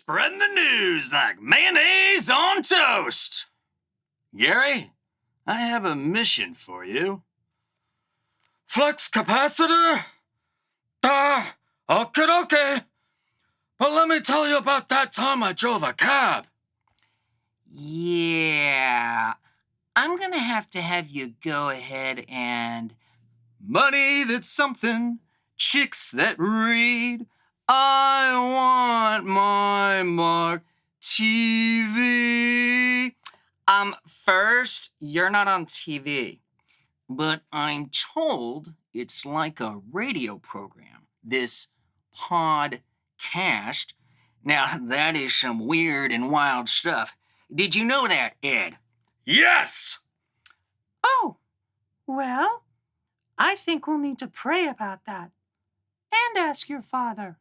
spread the news like mayonnaise on toast. Gary, I have a mission for you. Flux capacitor? Okay. But let me tell you about that time I drove a cab. Yeah, I'm gonna have to have you go ahead and... Money that's something, chicks that read. I want my Mark TV. First, you're not on TV. But I'm told it's like a radio program, this podcast. Now, that is some weird and wild stuff. Did you know that, Ed? Yes! Oh, well, I think we'll need to pray about that and ask your father.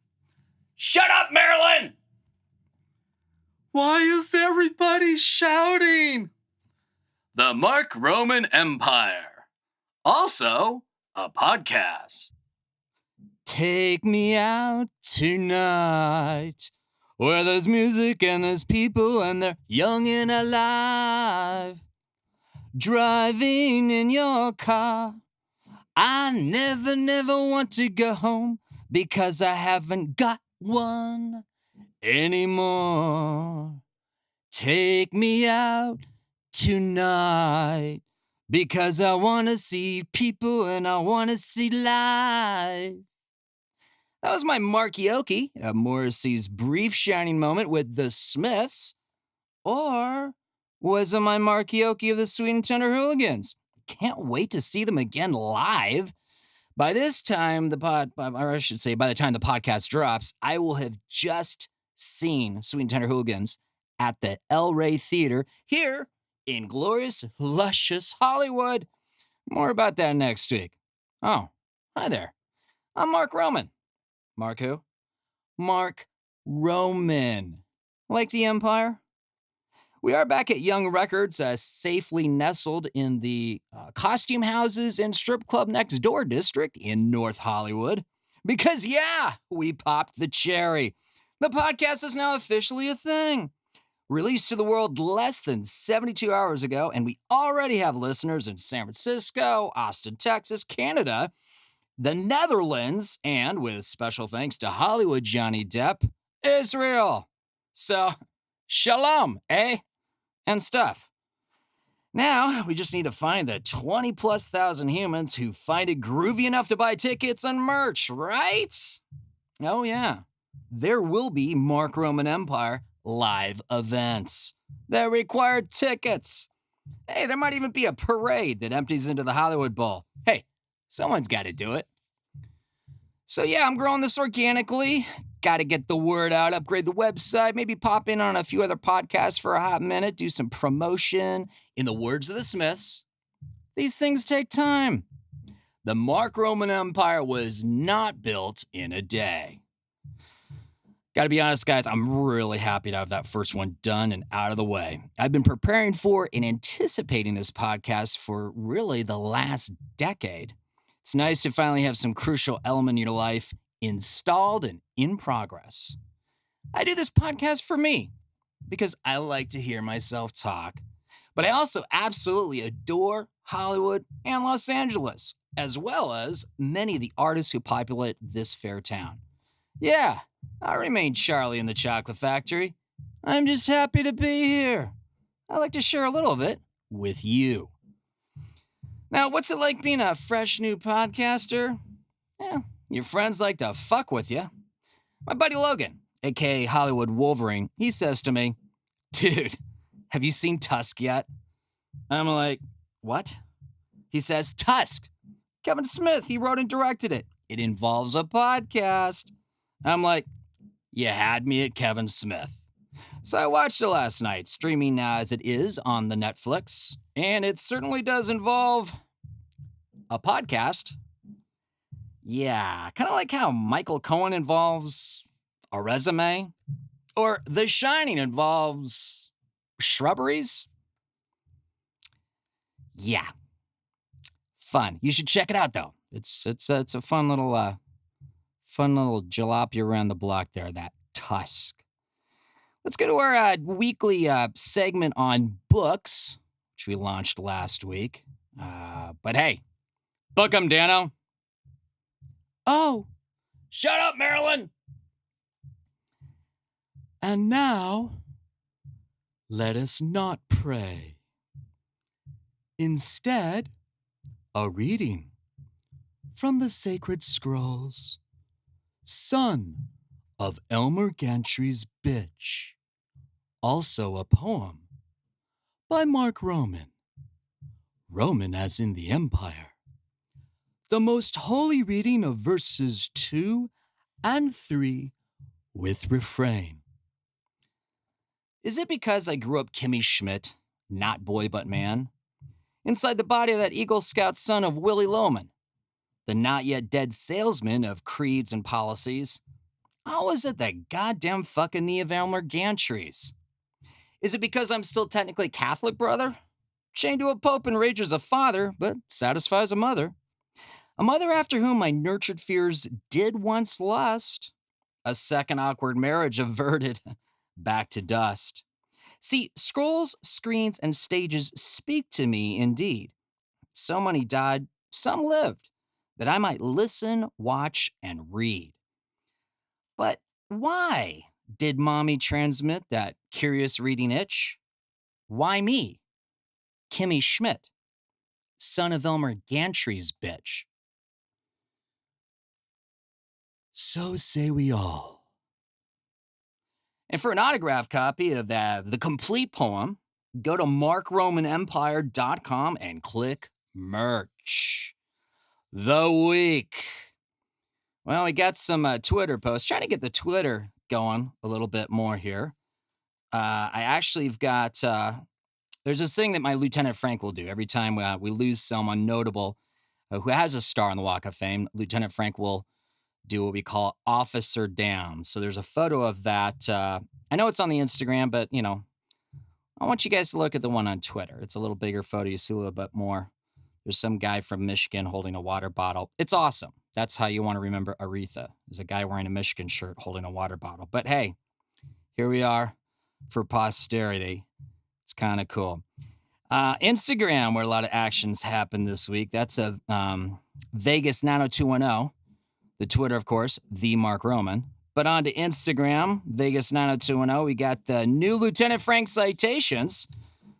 Shut up, Marilyn! Why is everybody shouting? The Mark Roman Empire. Also, a podcast. Take me out tonight, where there's music and there's people and they're young and alive. Driving in your car, I never want to go home because I haven't got one anymore. Take me out tonight because I want to see people and I want to see life. That was my Markioki, Morrissey's brief shining moment with the Smiths. Or was it my Markioki of the Sweet and Tender Hooligans? Can't wait to see them again live. By this time, by the time the podcast drops, I will have just seen Sweet and Tender Hooligans at the El Rey Theater here in glorious, luscious Hollywood. More about that next week. Oh, hi there. I'm Mark Roman. Mark who? Mark Roman. Like the Empire? We are back at Young Records, safely nestled in the costume houses and strip club next door district in North Hollywood. Because, yeah, we popped the cherry. The podcast is now officially a thing. Released to the world less than 72 hours ago, and we already have listeners in San Francisco, Austin, Texas, Canada, the Netherlands, and with special thanks to Hollywood Johnny Depp, Israel. So, shalom, eh? And stuff. Now, we just need to find the 20+ thousand humans who find it groovy enough to buy tickets and merch, right? Oh, yeah. There will be Mark Roman Empire live events that require tickets. Hey, there might even be a parade that empties into the Hollywood Bowl. Hey, someone's got to do it. So yeah, I'm growing this organically. Got to get the word out, upgrade the website, maybe pop in on a few other podcasts for a hot minute, do some promotion. In the words of the Smiths, these things take time. The Mark Roman Empire was not built in a day. Got to be honest, guys, I'm really happy to have that first one done and out of the way. I've been preparing for and anticipating this podcast for really the last decade. It's nice to finally have some crucial element in your life installed and in progress. I do this podcast for me because I like to hear myself talk, but I also absolutely adore Hollywood and Los Angeles, as well as many of the artists who populate this fair town. Yeah, I remain Charlie in the Chocolate Factory. I'm just happy to be here. I like to share a little of it with you. Now, what's it like being a fresh new podcaster? Your friends like to fuck with you. My buddy Logan, aka Hollywood Wolverine, he says to me, "Dude, have you seen Tusk yet?" I'm like, "What?" He says, "Tusk. Kevin Smith, he wrote and directed it. It involves a podcast." I'm like, "You had me at Kevin Smith." So I watched it last night, streaming now as it is on the Netflix, and it certainly does involve a podcast. Yeah, kind of like how Michael Cohen involves a resume, or The Shining involves shrubberies. Yeah, fun. You should check it out though. It's a fun little jalopy around the block there. That Tusk. Let's go to our weekly segment on books, which we launched last week. But hey, book 'em, Dano. Oh, shut up, Marilyn. And now, let us not pray. Instead, a reading from the Sacred Scrolls, Son of Elmer Gantry's Bitch. Also a poem by Mark Roman. Roman as in the Empire. The most holy reading of verses 2 and 3 with refrain. Is it because I grew up Kimmy Schmidt, not boy but man, inside the body of that Eagle Scout son of Willie Loman, the not yet dead salesman of creeds and policies? How is it the goddamn fucking knee of Elmer Gantry's? Is it because I'm still technically Catholic, brother? Chained to a pope and rage as a father, but satisfies a mother. A mother after whom my nurtured fears did once lust. A second awkward marriage averted back to dust. See, scrolls, screens, and stages speak to me indeed. So many died, some lived, that I might listen, watch, and read. But why did mommy transmit that curious reading itch? Why me? Kimmy Schmidt, son of Elmer Gantry's bitch. So say we all. And for an autographed copy of the complete poem, go to markromanempire.com and click merch. The week. Well, we got some Twitter posts. Trying to get the Twitter going a little bit more here. I actually have got, there's this thing that my Lieutenant Frank will do. Every time we lose someone notable who has a star on the Walk of Fame, Lieutenant Frank will do what we call Officer Down. So there's a photo of that. I know it's on the Instagram, but, you know, I want you guys to look at the one on Twitter. It's a little bigger photo. You see a little bit more. There's some guy from Michigan holding a water bottle. It's awesome. That's how you want to remember Aretha, is a guy wearing a Michigan shirt holding a water bottle. But hey, here we are for posterity. It's kind of cool. Instagram, where a lot of actions happened this week. That's a Vegas 90210. The Twitter, of course, the Mark Roman. But on to Instagram, Vegas 90210. We got the new Lieutenant Frank citations.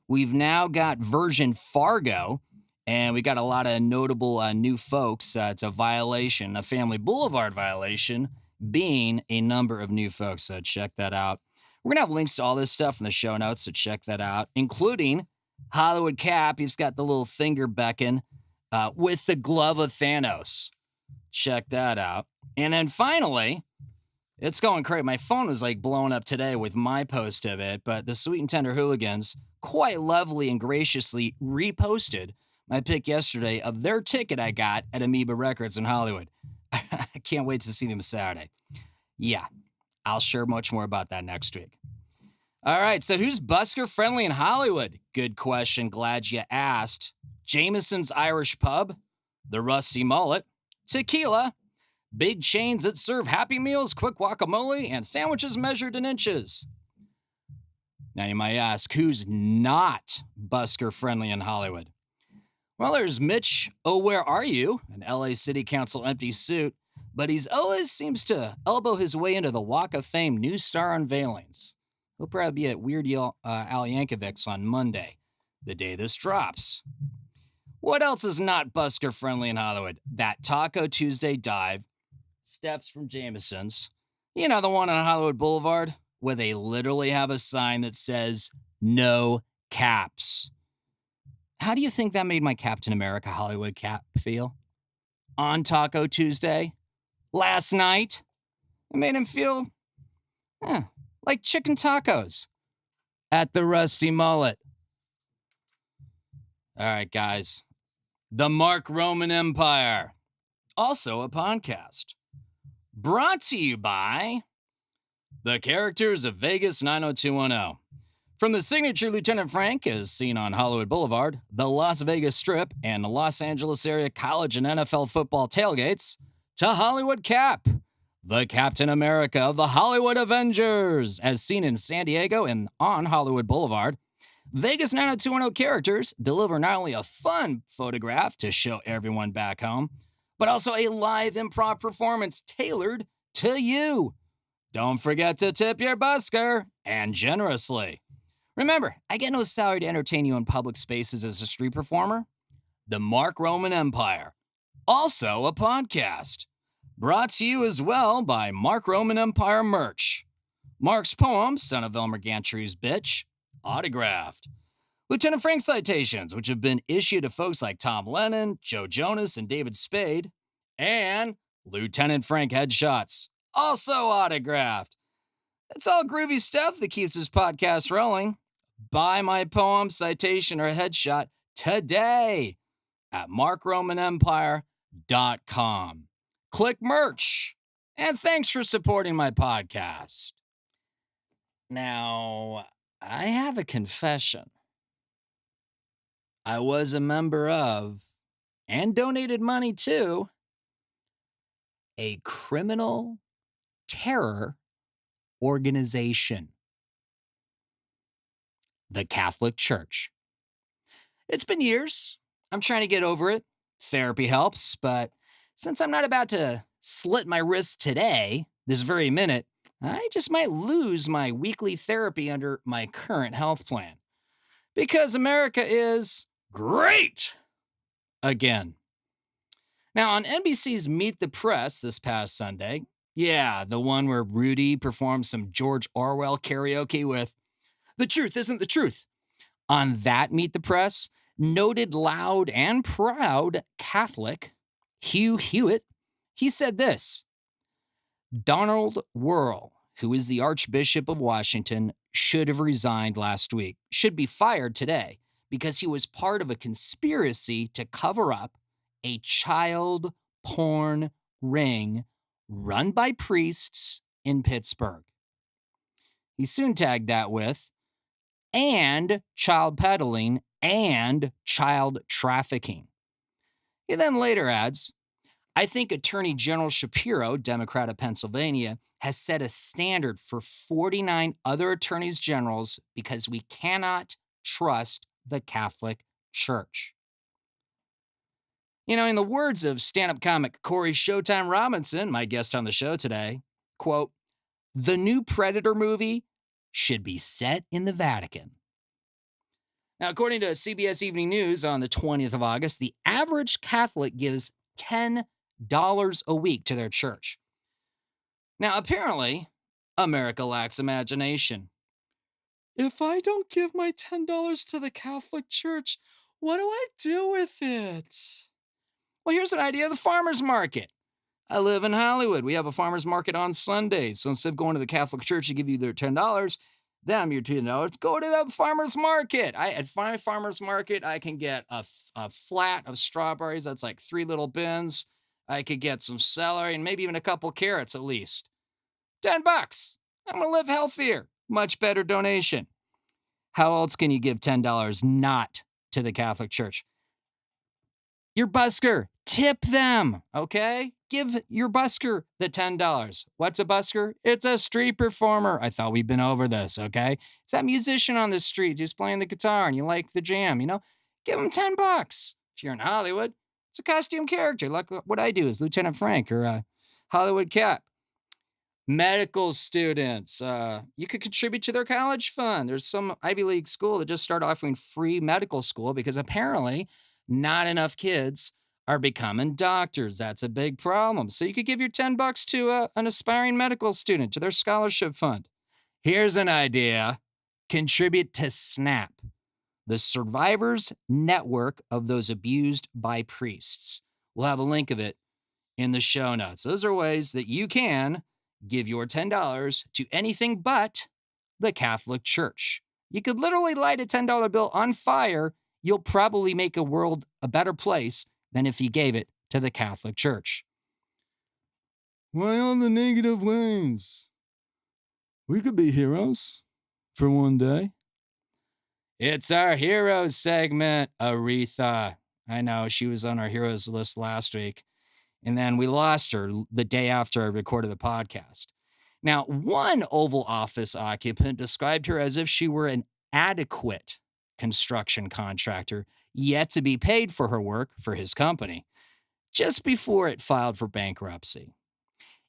We've now got version Fargo. And we got a lot of notable new folks. It's a violation, a Family Boulevard violation, being a number of new folks. So check that out. We're going to have links to all this stuff in the show notes, so check that out, including Hollywood Cap. He's got the little finger beckon with the glove of Thanos. Check that out. And then finally, it's going crazy. My phone was like blowing up today with my post of it, but the Sweet and Tender Hooligans quite lovely and graciously reposted my pick yesterday of their ticket I got at Amoeba Records in Hollywood. I can't wait to see them Saturday. Yeah, I'll share much more about that next week. All right, so who's busker friendly in Hollywood? Good question. Glad you asked. Jameson's Irish Pub, the Rusty Mullet, Tequila, big chains that serve Happy Meals, quick guacamole, and sandwiches measured in inches. Now you might ask, who's not busker friendly in Hollywood? Well, there's Mitch, oh, where are you? An LA City Council empty suit, but he's always seems to elbow his way into the Walk of Fame new star unveilings. He'll probably be at Weird Al Yankovic's on Monday, the day this drops. What else is not busker friendly in Hollywood? That Taco Tuesday dive, steps from Jameson's. You know, the one on Hollywood Boulevard, where they literally have a sign that says, no caps. How do you think that made my Captain America Hollywood cap feel? On Taco Tuesday? Last night? It made him feel like chicken tacos at the Rusty Mullet. All right, guys. The Mark Roman Empire. Also a podcast. Brought to you by the characters of Vegas 90210. From the signature Lieutenant Frank, as seen on Hollywood Boulevard, the Las Vegas Strip, and the Los Angeles area college and NFL football tailgates, to Hollywood Cap, the Captain America of the Hollywood Avengers, as seen in San Diego and on Hollywood Boulevard. Vegas 90210 characters deliver not only a fun photograph to show everyone back home, but also a live improv performance tailored to you. Don't forget to tip your busker, and generously. Remember, I get no salary to entertain you in public spaces as a street performer. The Mark Roman Empire, also a podcast. Brought to you as well by Mark Roman Empire merch. Mark's poem, Son of Elmer Gantry's Bitch, autographed. Lieutenant Frank citations, which have been issued to folks like Tom Lennon, Joe Jonas, and David Spade. And Lieutenant Frank headshots, also autographed. It's all groovy stuff that keeps this podcast rolling. Buy my poem, citation, or headshot today at markromanempire.com. Click merch. And thanks for supporting my podcast. Now, I have a confession. I was a member of, and donated money to, a criminal terror organization, the Catholic Church. It's been years. I'm trying to get over it. Therapy helps, but since I'm not about to slit my wrist today, this very minute, I just might lose my weekly therapy under my current health plan. Because America is great again. Now, on NBC's Meet the Press this past Sunday, yeah, the one where Rudy performed some George Orwell karaoke with "The Truth Isn't the Truth." On that Meet the Press, noted loud and proud Catholic Hugh Hewitt, he said this: Donald Wuerl, who is the Archbishop of Washington, should have resigned last week, should be fired today, because he was part of a conspiracy to cover up a child porn ring run by priests in Pittsburgh. He soon tagged that with, and child peddling and child trafficking. He then later adds, I think Attorney General Shapiro, Democrat of Pennsylvania, has set a standard for 49 other attorneys generals because we cannot trust the Catholic Church. You know, in the words of stand-up comic Corey Showtime Robinson, my guest on the show today, quote, the new Predator movie should be set in the Vatican. Now, according to CBS Evening News on the 20th of August, the average Catholic gives $10 a week to their church. Now, apparently, America lacks imagination. If I don't give my $10 to the Catholic Church, what do I do with it? Well, here's an idea of the farmer's market. I live in Hollywood. We have a farmer's market on Sundays. So instead of going to the Catholic Church to give you their $10, them your $10, go to the farmer's market. At my farmer's market, I can get a flat of strawberries. That's like 3 little bins. I could get some celery and maybe even a couple carrots at least. $10. I'm going to live healthier. Much better donation. How else can you give $10 not to the Catholic Church? Your busker, tip them, okay? Give your busker the $10. What's a busker? It's a street performer. I thought we'd been over this, okay? It's that musician on the street just playing the guitar and you like the jam, you know? Give them $10. If you're in Hollywood, it's a costume character, like what I do as Lieutenant Frank or Hollywood Cap. Medical students, you could contribute to their college fund. There's some Ivy League school that just started offering free medical school because apparently not enough kids are becoming doctors. That's a big problem. So you could give your $10 to an aspiring medical student to their scholarship fund. Here's an idea. Contribute to SNAP, the survivors network of those abused by priests. We'll have a link of it in the show notes. Those are ways that you can give your $10 to anything but the Catholic Church. You could literally light a $10 bill on fire. You'll probably make a world a better place than if you gave it to the Catholic Church. Why on the negative lanes? We could be heroes for one day. It's our heroes segment, Aretha. I know she was on our heroes list last week. And then we lost her the day after I recorded the podcast. Now, one Oval Office occupant described her as if she were an adequate construction contractor, yet to be paid for her work for his company, just before it filed for bankruptcy.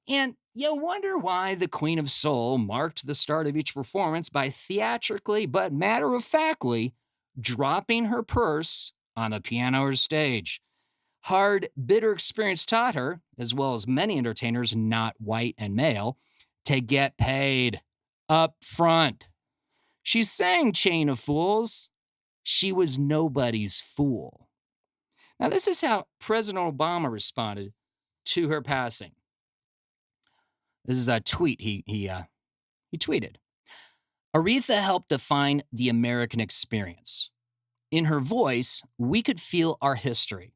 And you wonder why the Queen of Soul marked the start of each performance by theatrically but matter-of-factly dropping her purse on the piano or stage. Hard, bitter experience taught her, as well as many entertainers not white and male, to get paid up front. She sang Chain of Fools. She was nobody's fool. Now, this is how President Obama responded to her passing. This is a tweet he tweeted. Aretha helped define the American experience. In her voice, we could feel our history,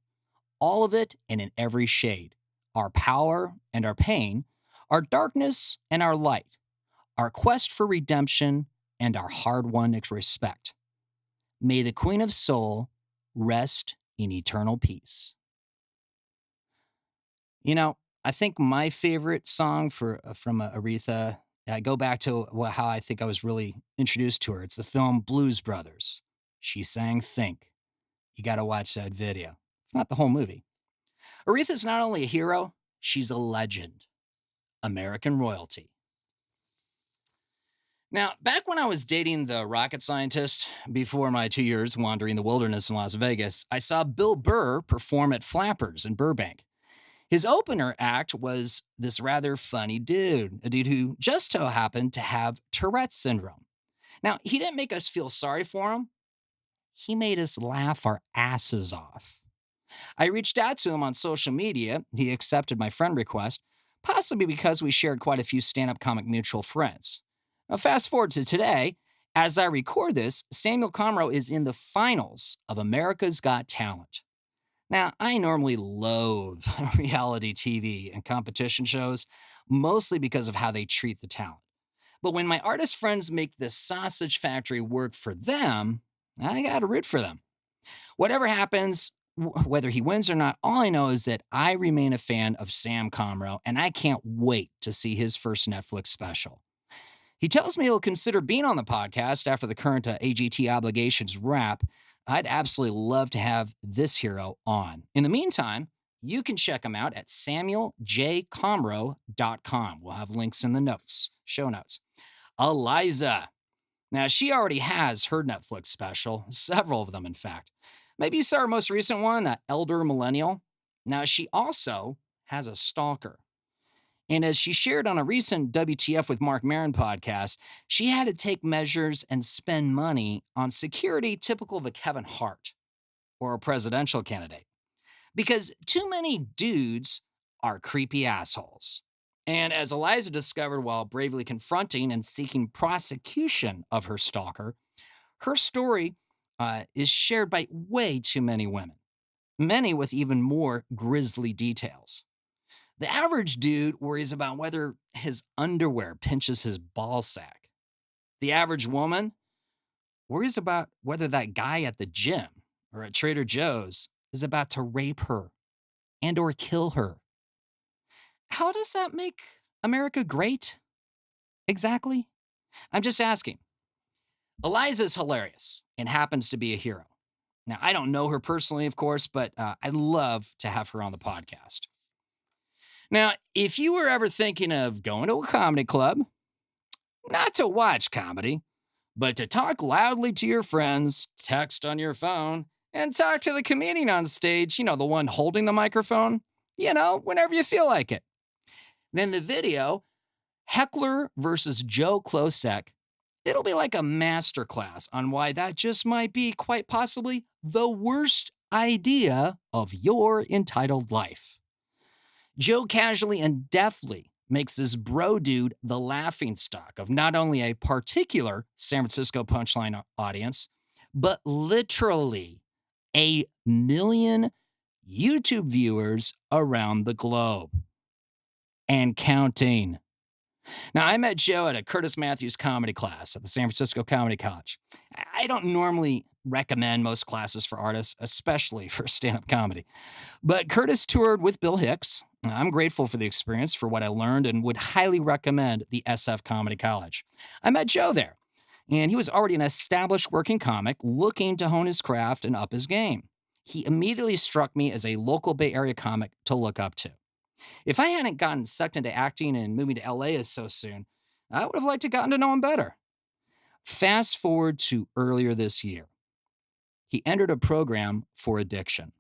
all of it and in every shade, our power and our pain, our darkness and our light, our quest for redemption and our hard-won respect. May the Queen of Soul rest in eternal peace. You know, I think my favorite song from Aretha, I go back to how I think I was really introduced to her. It's the film Blues Brothers. She sang Think. You got to watch that video. It's not the whole movie. Aretha's not only a hero, she's a legend. American royalty. Now, back when I was dating the rocket scientist, before my 2 years wandering the wilderness in Las Vegas, I saw Bill Burr perform at Flappers in Burbank. His opener act was this rather funny dude, a dude who just so happened to have Tourette's syndrome. Now, he didn't make us feel sorry for him. He made us laugh our asses off. I reached out to him on social media. He accepted my friend request, possibly because we shared quite a few stand-up comic mutual friends. Now, fast forward to today. As I record this, Samuel Comroe is in the finals of America's Got Talent. Now, I normally loathe reality TV and competition shows, mostly because of how they treat the talent. But when my artist friends make the sausage factory work for them, I gotta root for them. Whatever happens, whether he wins or not, all I know is that I remain a fan of Sam Comroe, and I can't wait to see his first Netflix special. He tells me he'll consider being on the podcast after the current AGT obligations wrap. I'd absolutely love to have this hero on. In the meantime, you can check him out at samueljcomroe.com. We'll have links in the notes, show notes. Eliza. Now, she already has her Netflix special, several of them, in fact. Maybe you saw her most recent one, Elder Millennial. Now, she also has a stalker. And as she shared on a recent WTF with Mark Maron podcast, she had to take measures and spend money on security typical of a Kevin Hart or a presidential candidate. Because too many dudes are creepy assholes. And as Eliza discovered while bravely confronting and seeking prosecution of her stalker, her story is shared by way too many women, many with even more grisly details. The average dude worries about whether his underwear pinches his ball sack. The average woman worries about whether that guy at the gym or at Trader Joe's is about to rape her and or kill her. How does that make America great? Exactly. I'm just asking. Eliza's hilarious and happens to be a hero. Now, I don't know her personally, of course, but I'd love to have her on the podcast. Now, if you were ever thinking of going to a comedy club, not to watch comedy, but to talk loudly to your friends, text on your phone, and talk to the comedian on stage, the one holding the microphone, whenever you feel like it. Then the video, Heckler versus Joe Klosek, it'll be like a masterclass on why that just might be quite possibly the worst idea of your entitled life. Joe casually and deftly makes this bro dude the laughingstock of not only a particular San Francisco punchline audience, but literally 1 million YouTube viewers around the globe. And counting. Now, I met Joe at a Curtis Matthews comedy class at the San Francisco Comedy College. I don't normally recommend most classes for artists, especially for stand-up comedy. But Curtis toured with Bill Hicks, I'm grateful for the experience, for what I learned, and would highly recommend the SF Comedy College. I met Joe there, and he was already an established working comic looking to hone his craft and up his game. He immediately struck me as a local Bay Area comic to look up to. If I hadn't gotten sucked into acting and moving to LA so soon, I would have liked to gotten to know him better. Fast forward to earlier this year. He entered a program for addiction.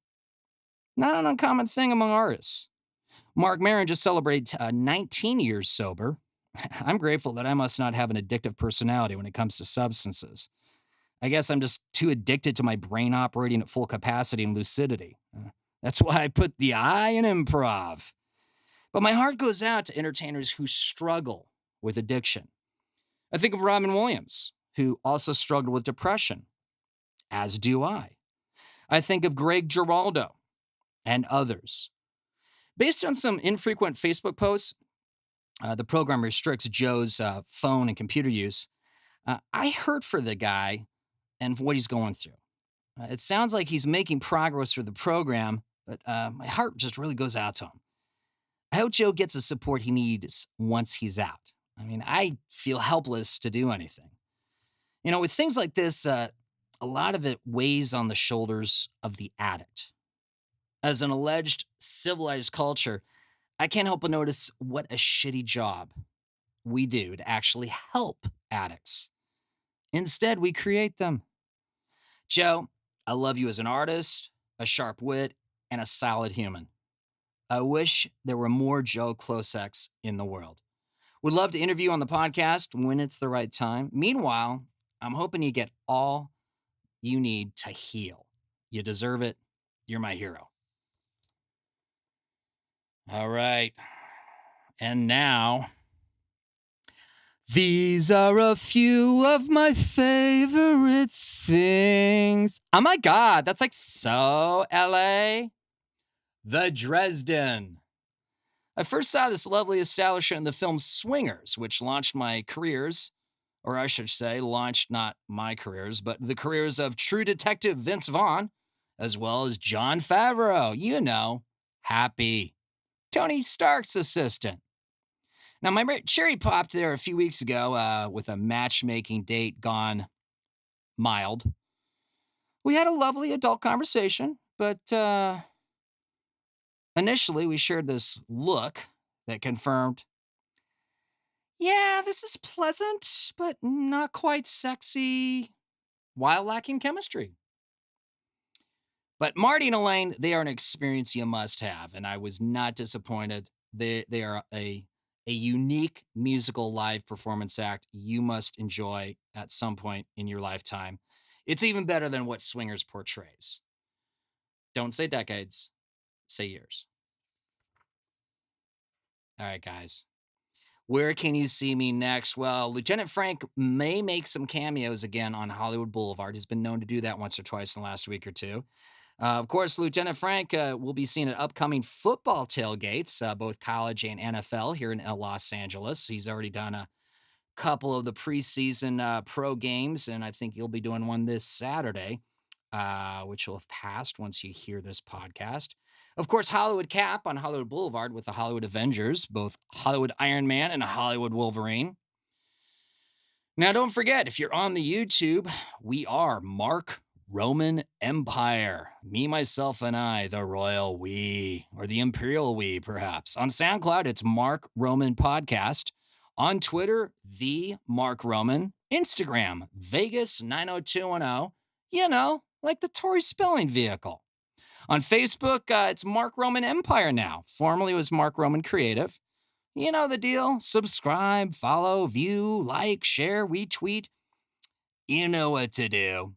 Not an uncommon thing among artists. Mark Maron just celebrated 19 years sober. I'm grateful that I must not have an addictive personality when it comes to substances. I guess I'm just too addicted to my brain operating at full capacity and lucidity. That's why I put the I in improv. But my heart goes out to entertainers who struggle with addiction. I think of Robin Williams, who also struggled with depression, as do I. I think of Greg Giraldo and others. Based on some infrequent Facebook posts, the program restricts Joe's phone and computer use. I heard for the guy and what he's going through. It sounds like he's making progress through the program, but my heart just really goes out to him. I hope Joe gets the support he needs once he's out. I mean, I feel helpless to do anything. You know, with things like this, a lot of it weighs on the shoulders of the addict. As an alleged civilized culture, I can't help but notice what a shitty job we do to actually help addicts. Instead, we create them. Joe, I love you as an artist, a sharp wit, and a solid human. I wish there were more Joe Kloseks in the world. Would love to interview you on the podcast when it's the right time. Meanwhile, I'm hoping you get all you need to heal. You deserve it. You're my hero. All right. And now, these are a few of my favorite things. Oh my God, that's like so LA. The Dresden. I first saw this lovely establishment in the film Swingers, which launched my careers, or I should say, launched not my careers, but the careers of True Detective Vince Vaughn, as well as Jon Favreau. You know, Happy, Tony Stark's assistant. Now, my cherry popped there a few weeks ago with a matchmaking date gone mild. We had a lovely adult conversation, but initially we shared this look that confirmed, yeah, this is pleasant, but not quite sexy, while lacking chemistry. But Marty and Elaine, they are an experience you must have, and I was not disappointed. They are a unique musical live performance act you must enjoy at some point in your lifetime. It's even better than what Swingers portrays. Don't say decades, say years. All right, guys. Where can you see me next? Well, Lieutenant Frank may make some cameos again on Hollywood Boulevard. He's been known to do that once or twice in the last week or two. Of course, Lieutenant Frank will be seen at upcoming football tailgates, both college and NFL here in Los Angeles. He's already done a couple of the preseason pro games, and I think he'll be doing one this Saturday, which will have passed once you hear this podcast. Of course, Hollywood Cap on Hollywood Boulevard with the Hollywood Avengers, both Hollywood Iron Man and Hollywood Wolverine. Now, don't forget, if you're on the YouTube, we are Mark Roman Empire. Me, myself, and I, the Royal We, or the Imperial We, perhaps. On SoundCloud, it's Mark Roman Podcast. On Twitter, the Mark Roman. Instagram, Vegas 90210. You know, like the Tory spelling vehicle. On Facebook, it's Mark Roman Empire now. Formerly was Mark Roman Creative. You know the deal. Subscribe, follow, view, like, share, retweet. You know what to do.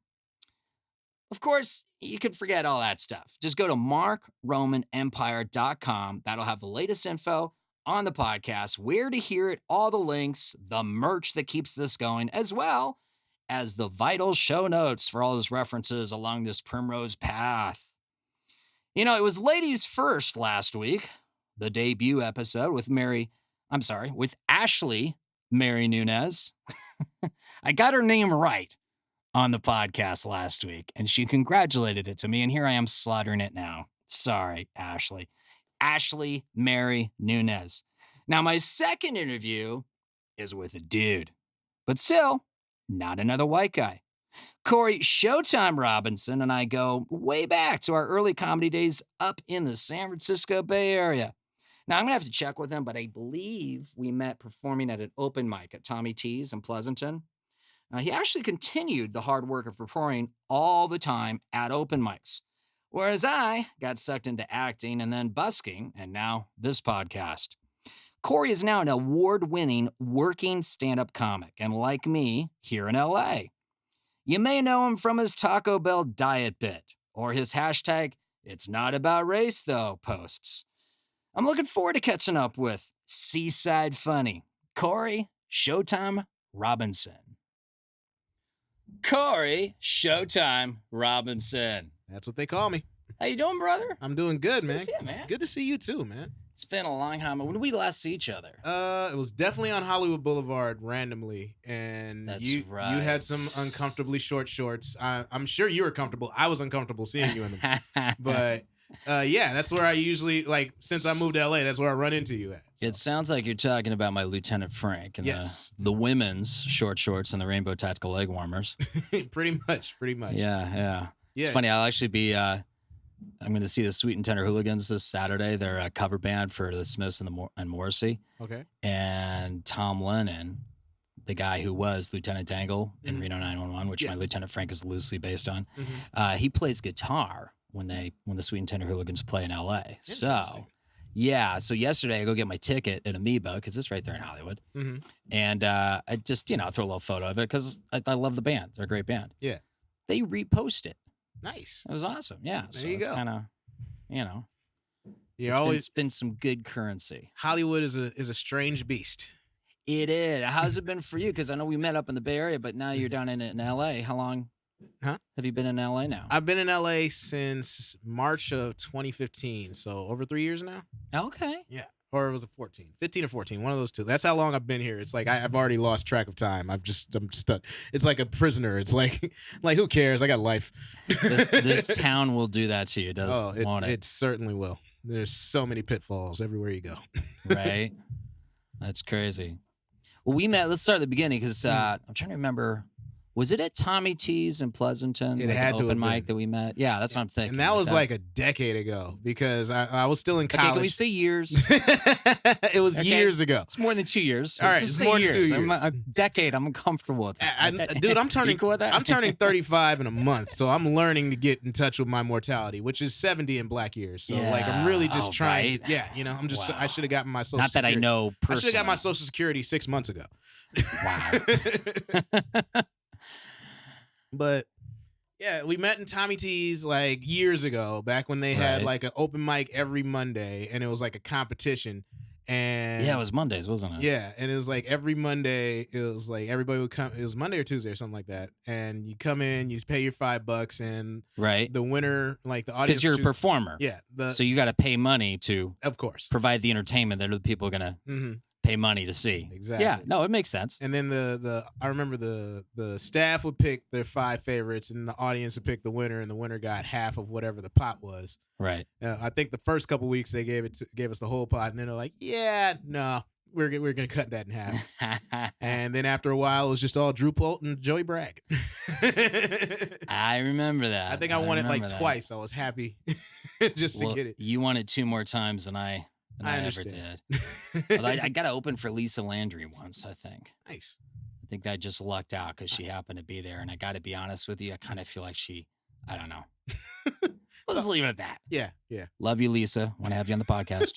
Of course, you could forget all that stuff. Just go to markromanempire.com. That'll have the latest info on the podcast, where to hear it, all the links, the merch that keeps this going, as well as the vital show notes for all those references along this primrose path. You know, it was Ladies First last week, the debut episode with Ashley Mary Nunez. I got her name right on the podcast last week, and she congratulated it to me, and here I am slaughtering it now. Sorry, Ashley. Ashley Mary Nunez. Now, my second interview is with a dude, but still not another white guy. Corey Showtime Robinson and I go way back to our early comedy days up in the San Francisco Bay Area. Now, I'm going to have to check with him, but I believe we met performing at an open mic at Tommy T's in Pleasanton. He actually continued the hard work of performing all the time at open mics, whereas I got sucked into acting and then busking, and now this podcast. Corey is now an award-winning working stand-up comic, and like me, here in LA. You may know him from his Taco Bell diet bit, or his hashtag, "It's not about race though" posts. I'm looking forward to catching up with Seaside Funny, Corey Showtime Robinson. Corey Showtime Robinson. That's what they call me. How you doing, brother? I'm doing good, man. Good to see you, man. Good to see you too, man. It's been a long time. When did we last see each other? It was definitely on Hollywood Boulevard randomly, and That's you right. had some uncomfortably short shorts. I'm sure you were comfortable. I was uncomfortable seeing you in them, but yeah, that's where I usually since I moved to LA, that's where I run into you at. So. It sounds like you're talking about my Lieutenant Frank and Yes. the women's short shorts and the rainbow tactical leg warmers. pretty much. Yeah. It's funny. I'll actually be. I'm going to see the Sweet and Tender Hooligans this Saturday. They're a cover band for the Smiths and Morrissey. Okay. And Tom Lennon, the guy who was Lieutenant Dangle in Reno 911, which my Lieutenant Frank is loosely based on, he plays guitar when the Sweet and Tender Hooligans play in LA. So, yeah. So yesterday I go get my ticket at Amoeba because it's right there in Hollywood. And I just, throw a little photo of it because I love the band. They're a great band. Yeah. They repost it. Nice. It was awesome. Yeah. There you go. Kind of, You're always it's been some good currency. Hollywood is a strange beast. It is. How's it been for you? Because I know we met up in the Bay Area, but now you're down in LA. How long have you been in LA now? I've been in LA since March of 2015, so over 3 years now. Okay. Yeah. Or was it 14? 15 or 14, one of those two. That's how long I've been here. It's like I've already lost track of time. I'm stuck. It's like a prisoner. It's like who cares? I got life. This town will do that to you, won't it? It certainly will. There's so many pitfalls everywhere you go. Right? That's crazy. Well, we met. Let's start at the beginning because I'm trying to remember. Was it at Tommy T's in Pleasanton? It had to open have mic been. that we met. Yeah, that's what I'm thinking. And that was like a decade ago because I was still in college. Okay, can we say years? It was years ago. It's more than 2 years. All right, Just it's say more than 2 years. A decade. I'm comfortable with that. Dude, I'm turning. You cool with that? I'm turning 35 in a month, so I'm learning to get in touch with my mortality, which is 70 in black years. So I'm really just trying. Right? Yeah, I'm just. Wow. I should have gotten my social. Not that Security. I know I personally. should have got my Social Security 6 months ago. Wow. But yeah, we met in Tommy T's years ago, back when they had an open mic every Monday, and it was like a competition. And yeah, it was Mondays, wasn't it? Yeah, and it was like every Monday, it was like everybody would come. It was Monday or Tuesday or something like that, and you come in, you pay your $5, and the winner, the audience, because you're a performer. Yeah, so you got to pay money to, of course, provide the entertainment that other people are gonna pay money to see. Exactly. Yeah, no, it makes sense. And then I remember the staff would pick their 5 favorites, and the audience would pick the winner, and the winner got half of whatever the pot was. Right. I think the first couple weeks they gave us the whole pot, and then they're like, yeah, no, we're gonna cut that in half. And then after a while, it was just all Drew Polt and Joey Bragg. I remember that. I think I won it twice. I was happy just to get it. You won it 2 more times than I ever understand. did. Well, I got to open for Lisa Landry once, I think. Nice. I think I just lucked out because she happened to be there. And I got to be honest with you, I kind of feel like I don't know. Let's just leave it at that. Yeah. Love you, Lisa. Want to have you on the podcast.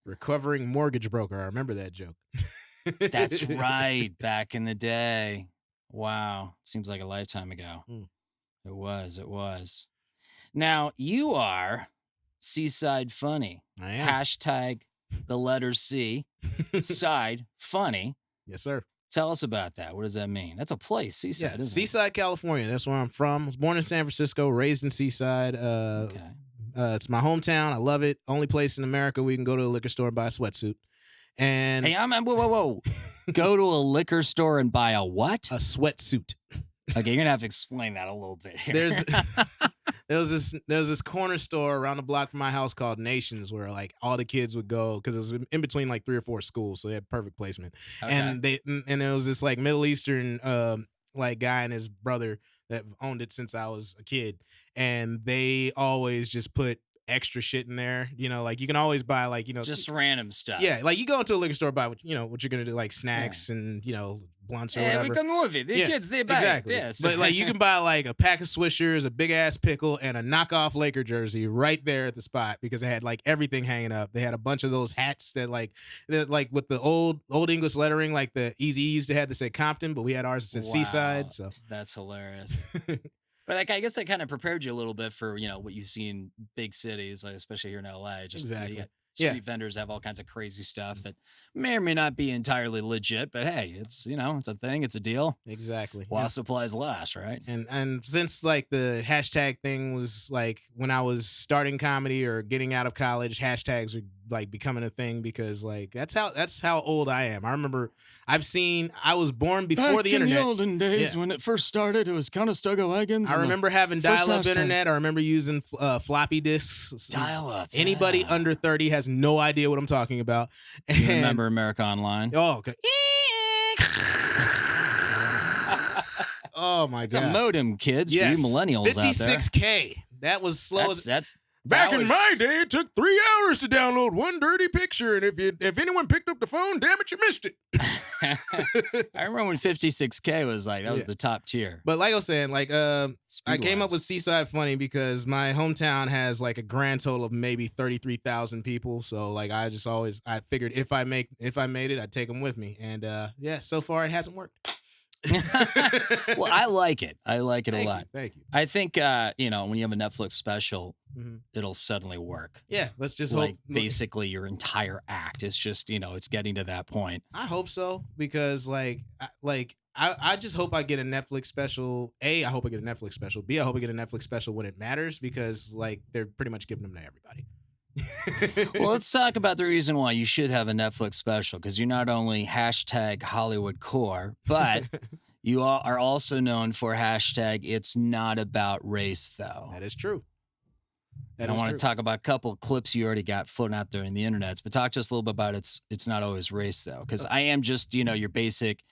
Recovering mortgage broker. I remember that joke. That's right. Back in the day. Wow. Seems like a lifetime ago. It was. Now, you are Seaside Funny. I am. Hashtag the letter C. Side Funny. Yes, sir. Tell us about that. What does that mean? That's a place, Seaside, isn't Seaside, California. That's where I'm from. I was born in San Francisco, raised in Seaside. Okay. It's my hometown. I love it. Only place in America where you can go to a liquor store and buy a sweatsuit. And hey, whoa. Go to a liquor store and buy a what? A sweatsuit. Okay, you're gonna have to explain that a little bit here. there was this corner store around the block from my house called Nations, where like all the kids would go because it was in between like 3 or 4 schools, so they had perfect placement. Okay. And there was this like Middle Eastern like guy and his brother that owned it since I was a kid, and they always just put extra shit in there. You know, like you can always buy like, you know, Just random stuff. yeah, like you go into a liquor store, buy what you're gonna do, like snacks and, you know, blunts or Hey, whatever. we can move it. The Yeah, kids, they buy exactly. this. But like you can buy like a pack of Swishers, a big ass pickle, and a knockoff Laker jersey right there at the spot because they had like everything hanging up. They had a bunch of those hats that like with the old English lettering, like the Easy used to have that said Compton, but we had ours that said Seaside. So that's hilarious. But like, I guess I kind of prepared you a little bit for, you know, what you see in big cities, like especially here in LA. Just you know, you Exactly. got Yeah. street vendors have all kinds of crazy stuff that may or may not be entirely legit, but hey, it's, you know, it's a thing, it's a deal. exactly. While Yeah. supplies last, right? And since like the hashtag thing was like when I was starting comedy or getting out of college, hashtags were like becoming a thing because like that's how old I am. I remember I was born before the internet. olden days Yeah. when it first started, it was Conestoga wagons. I remember having first dial-up hashtag. internet. I remember using floppy disks. dial up. Anybody under 30 has no idea what I'm talking about. You And- remember America Online? Oh, okay. Oh my It's god. a modem, kids. Yes. For you millennials out there. 56K. That was slow. That's Back that in was- my day, it took 3 hours to download one dirty picture, and if anyone picked up the phone, damn it, you missed it. I remember when 56K was like, that was Yeah. the top tier. But like I was saying, like I came up Speed-wise. with Seaside Funny because my hometown has like a grand total of maybe 33,000 people. So like I figured if I made it, I'd take them with me, and yeah, so far it hasn't worked. Well, I like it. I like it a lot. Thank you. I think you know, when you have a Netflix special, Mhm. it'll suddenly work. Yeah, let's just Like hope. basically your entire act. It's just, you know, it's getting to that point. I hope so because I just hope I get a Netflix special. A, I hope I get a Netflix special. B, I hope I get a Netflix special when it matters because like they're pretty much giving them to everybody. Well, let's talk about the reason why you should have a Netflix special, because you're not only hashtag Hollywood core, but you are also known for hashtag It's Not About Race, though. That is true. And I want to talk about a couple of clips you already got floating out there in the internet, but talk to us a little bit about It's Not Always Race, though, because I am just, you know, your basic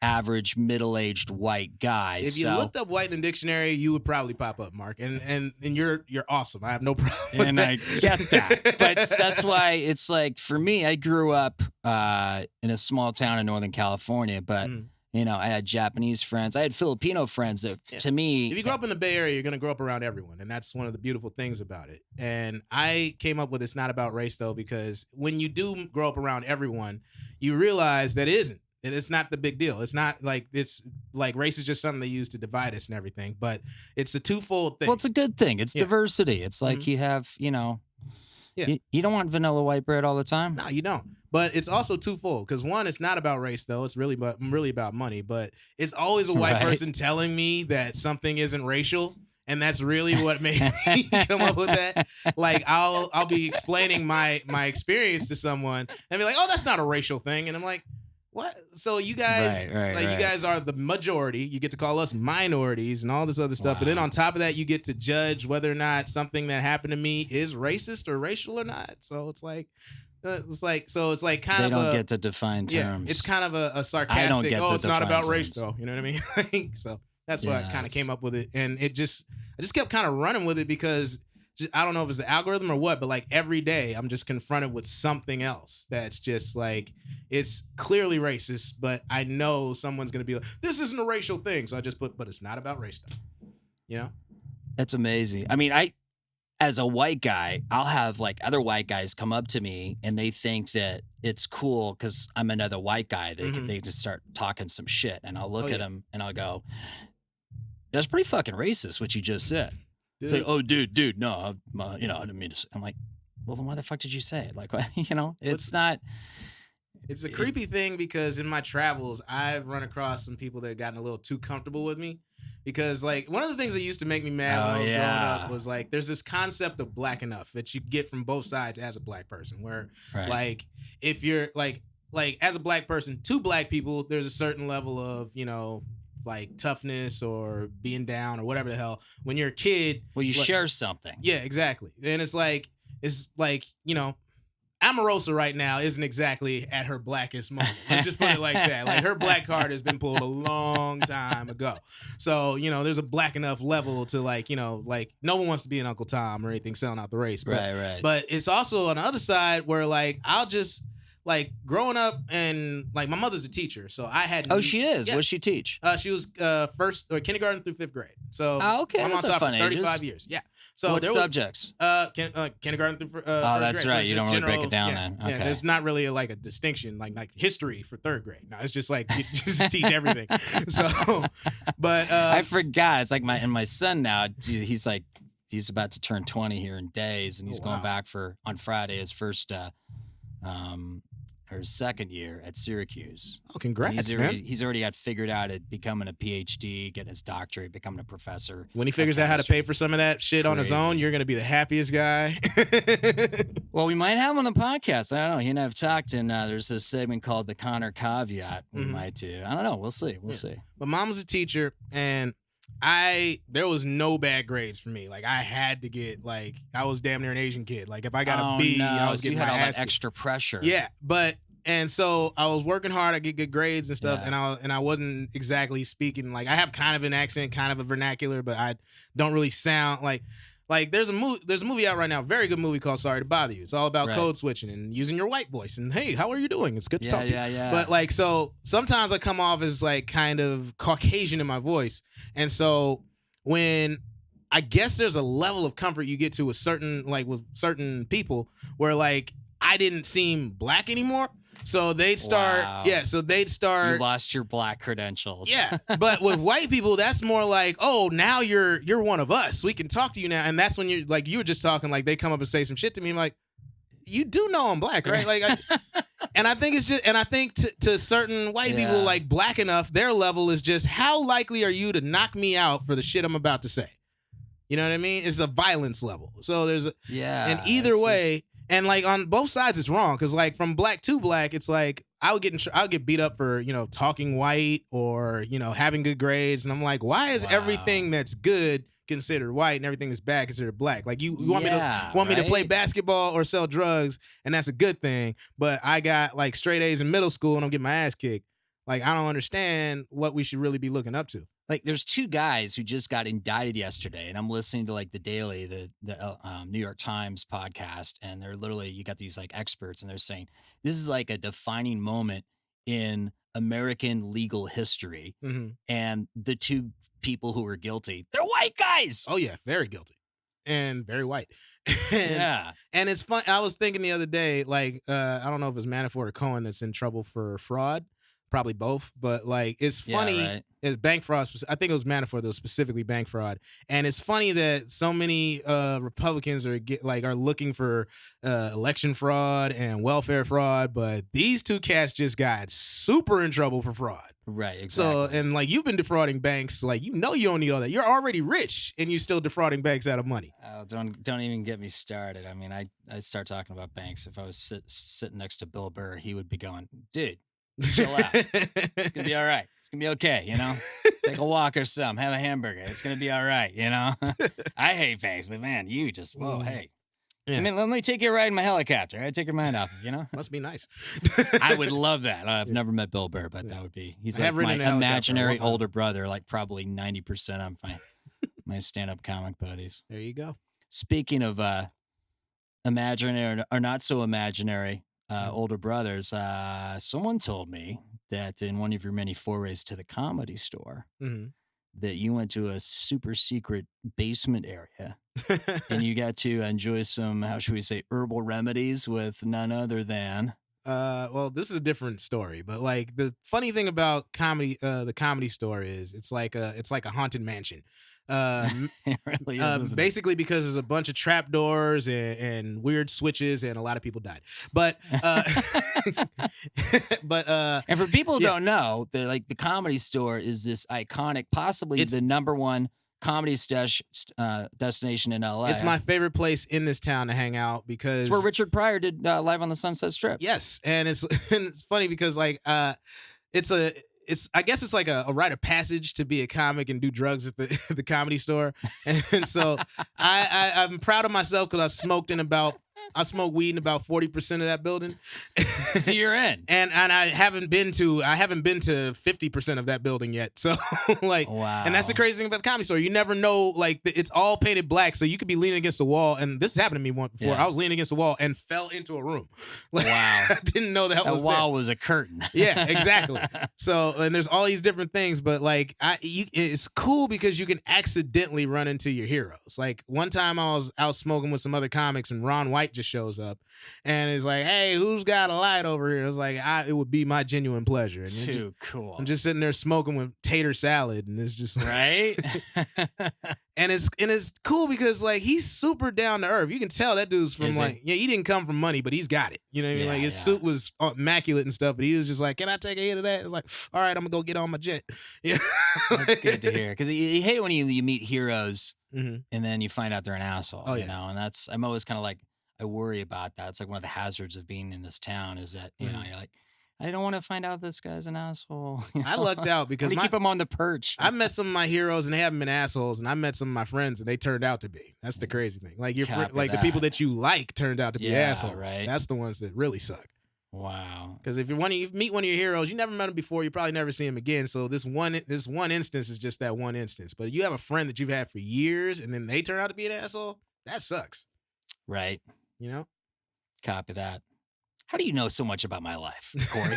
average middle-aged white guy. If you looked up white in the dictionary, you would probably pop up, Mark. And you're awesome. I have no problem. with And I that. get that. But that's why it's like, for me, I grew up in a small town in Northern California, but, Mm. you know, I had Japanese friends. I had Filipino friends that, Yeah. to me... If you grow up in the Bay Area, you're going to grow up around everyone. And that's one of the beautiful things about it. And I came up with It's Not About Race, though, because when you do grow up around everyone, you realize that it isn't. And it's not the big deal. It's not like race is just something they use to divide us and everything. But it's a twofold thing. Well, it's a good thing. It's Yeah. diversity. It's like Mhm. you have, you know... Yeah. You don't want vanilla white bread all the time. No, you don't. But it's also twofold because one, it's not about race though. It's really about money. But it's always a white Right. person telling me that something isn't racial, and that's really what made me come up with that. Like I'll be explaining my experience to someone and be like, "Oh, that's not a racial thing," and I'm like, "What?" So you guys, Right. you guys are the majority. You get to call us minorities and all this other stuff. But then Wow. on top of that, you get to judge whether or not something that happened to me is racist or racial or not. So it's like kind They of don't get to define terms. yeah, it's kind of a sarcastic. get Oh, the it's not defined about race terms. though. You know what I mean? Like, so that's why I Yeah, kind of it's- came up with it, and I just kept kind of running with it because I don't know if it's the algorithm or what, but like every day I'm just confronted with something else that's just like it's clearly racist, but I know someone's gonna be like, this isn't a racial thing, so I just put, but it's not about race though. You know? That's amazing. I mean, as a white guy, I'll have like other white guys come up to me and they think that it's cool because I'm another white guy. They just start talking some shit, and I'll look Oh, at yeah. them and I'll go, "That's pretty fucking racist what you just said." It's Dude. like, "Oh, dude, no, you know, I didn't mean to." I'm like, "Well, then why the fuck did you say it?" Like, you know, it's not. It's a creepy thing because in my travels, I've run across some people that have gotten a little too comfortable with me. Because like one of the things that used to make me mad when Oh, I was growing yeah. up was like there's this concept of black enough that you get from both sides as a black person. Where Right. like if you're like as a black person, to black people, there's a certain level of, you know, like toughness or being down or whatever the hell. When you're a kid, Well, you like- share something. Yeah, exactly. And it's like Omarosa right now isn't exactly at her blackest moment. Let's just put it like that. Like her black card has been pulled a long time ago. So, there's a black enough level to like no one wants to be an Uncle Tom or anything selling out the race. But, Right. But it's also on the other side where like I'll just like growing up and like my mother's a teacher. So I had Oh, she is. Yeah. What's she teach? She was first or kindergarten through 5th grade. So Oh, okay. I'm Those on are top fun for 35 ages. years. Yeah. So What there subjects? was kindergarten through first Oh, that's grade. So right. it's You just don't really break general- it down yeah, then. Yeah, Okay. there's not really like a distinction like history for 3rd grade. No, it's just like you just teach everything. So, but I forgot. It's like my son now. He's like he's about to turn 20 here in days, and he's Oh, going wow. back for on Friday his first or his 2nd year at Syracuse. oh, congrats, He's already got figured out at becoming a PhD, getting his doctorate, becoming a professor. When he figures out how to pay for some of that shit on his own, Crazy. you're gonna be the happiest guy. Well, we might have him on the podcast. I don't know. He and I have talked, and there's a segment called the Connor Caveat. We Mhm. might do. I don't know. We'll see. We'll Yeah. see. But mom was a teacher, and there was no bad grades for me. Like I had to get like I was damn near an Asian kid. Like if I got a B, no. I was So getting you had my all ass that kicked. extra pressure. Yeah, and so I was working hard. I get good grades and stuff, Yeah. and I wasn't exactly speaking like I have kind of an accent, kind of a vernacular, but I don't really sound like there's a movie out right now, very good movie called Sorry to Bother You. It's all about Right. code switching and using your white voice and hey, how are you doing? It's good to talk to you. Yeah. But like, so sometimes I come off as like kind of Caucasian in my voice. And so when I guess there's a level of comfort you get to with certain people where like I didn't seem black anymore. So they'd start, Wow. so they'd you start. lost your black credentials. Yeah, but with white people, that's more like, oh, now you're one of us. We can talk to you now, and that's when you're like you were just talking. Like they come up and say some shit to me. I'm like, you do know I'm black, right? Like, and I think it's just, and I think to certain white people, Yeah. like black enough, their level is just how likely are you to knock me out for the shit I'm about to say? You know what I mean? It's a violence level. So there's, Yeah. and either it's way. just- And like on both sides, it's wrong because like from black to black, it's like I would get beat up for talking white or having good grades, and I'm like, why is Wow. everything that's good considered white and everything that's bad considered black? Like you want me to play right? basketball or sell drugs, and that's a good thing, but I got like straight A's in middle school and I'm getting my ass kicked. Like I don't understand what we should really be looking up to. Like there's 2 guys who just got indicted yesterday, and I'm listening to like the Daily, the New York Times podcast, and they're literally, you got these like experts, and they're saying this is like a defining moment in American legal history, Mm-hmm. and the 2 people who were guilty, they're white guys. Oh yeah, very guilty and very white. And, Yeah. And it's fun. I was thinking the other day, like, I don't know if it's Manafort or Cohen that's in trouble for fraud. Probably both, but like, it's funny. Yeah, right. It's bank fraud. I think it was Manafort that was specifically bank fraud. And it's funny that so many Republicans are looking for election fraud and welfare fraud, but these 2 cats just got super in trouble for fraud. Right. Exactly. So, and like you've been defrauding banks, like you don't need all that. You're already rich, and you're still defrauding banks out of money. Oh, don't even get me started. I mean, I start talking about banks. If I was sitting next to Bill Burr, he would be going, dude, chill out. It's gonna be all right. It's gonna be okay. Take a walk or something. Have a hamburger. It's gonna be all right. I hate banks, but man, you just whoa, Mm. hey. Yeah. I mean, let me take you a ride in my helicopter. I take your mind off. Must be nice. I would love that. I've never met Bill Burr, but that would be. He's I have like my ridden in a helicopter imaginary one time. older brother. Like probably 90% of my stand-up comic buddies. There you go. Speaking of imaginary or not so imaginary older brothers, someone told me that in one of your many forays to the Comedy Store, Mm-hmm. that you went to a super secret basement area and you got to enjoy some, how should we say, herbal remedies with none other than. Well, this is a different story, but like the funny thing about comedy, the Comedy Store is it's like a haunted mansion. It really is, isn't it? Basically because there's a bunch of trapdoors and weird switches and a lot of people died. But And for people who yeah. don't know, the Comedy Store is this iconic, possibly It's- the #1 comedy destination in LA. it's my favorite place in this town to hang out because It's where Richard Pryor did Live on the Sunset Strip. yes, and it's and it's funny because like it's I guess it's like a rite of passage to be a comic and do drugs at the Comedy Store. And so I'm proud of myself because I smoked weed in about 40% of that building. So you're in. And I haven't been to 50% of that building yet. So like, Wow. and that's the crazy thing about the Comedy Store. You never know, like it's all painted black. So you could be leaning against the wall. And this has happened to me once before. Yeah. I was leaning against the wall and fell into a room. Like, Wow. I didn't know that was wall there. was a curtain. Yeah, exactly. So, and there's all these different things, but like, it's cool because you can accidentally run into your heroes. Like one time I was out smoking with some other comics and Ron White just shows up and is like, "Hey, who's got a light over here?" It's like, it would be my genuine pleasure. And Too cool. I'm just sitting there smoking with tater salad, and it's just like, Right? and it's cool because like he's super down to earth. You can tell that dude's from Is he? like, he didn't come from money, but he's got it. You know what I mean? Yeah, Like his yeah. suit was immaculate and stuff, but he was just like, "Can I take a hit of that?" Like, all right, I'm gonna go get on my jet. Yeah, That's good to hear. Because you hate it when you meet heroes Mhm. and then you find out they're an asshole. Oh, You yeah. know, and I'm always kind of like, I worry about that. It's like one of the hazards of being in this town is that, you know, Mhm. you're like, I don't want to find out this guy's an asshole. You I know? lucked out I because want to keep him on the perch. I met some of my heroes and they haven't been assholes, and I met some of my friends and they turned out to be. That's the crazy thing. Like Copy like the people that. that you like turned out to be Yeah, assholes. right. That's the ones that really suck. Wow. Because if you meet one of your heroes, you never met him before, you probably never see him again. So this one instance is just that one instance. But you have a friend that you've had for years, and then they turn out to be an asshole. That sucks. Right. You know, Copy that. How do you know so much about my life, Corey?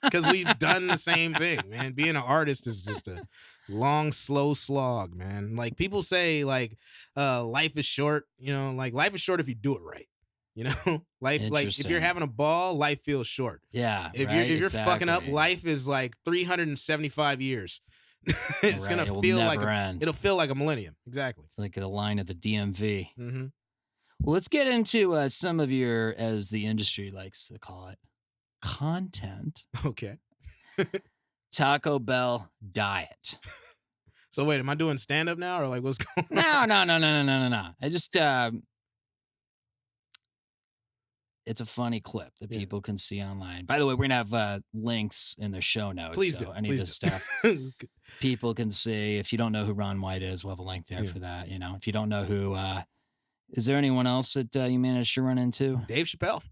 because we've done the same thing, man. Being an artist is just a long, slow slog, man. Like people say, like life is short. You know, like life is short if you do it right. You know, life like if you're Interesting. having a ball, life feels short. Yeah. If right? you're fucking up, Exactly. life is like 375 years. It's Right, gonna it will feel like never end. it'll feel like a millennium. Exactly. It's like the line of the DMV. Mm-hmm. Well, let's get into some of your, as the industry likes to call it, content. Okay. Taco Bell diet. So wait, am I doing stand up now or like what's going No. I just, it's a funny clip that Yeah. people can see online. By the way, we're going to have links in the show notes. Please so do. any of Please this do. stuff people can see. If you don't know who Ron White is, we'll have a link there Yeah. for that. You know, if you don't know who, is there anyone else that you managed to run into? Dave Chappelle.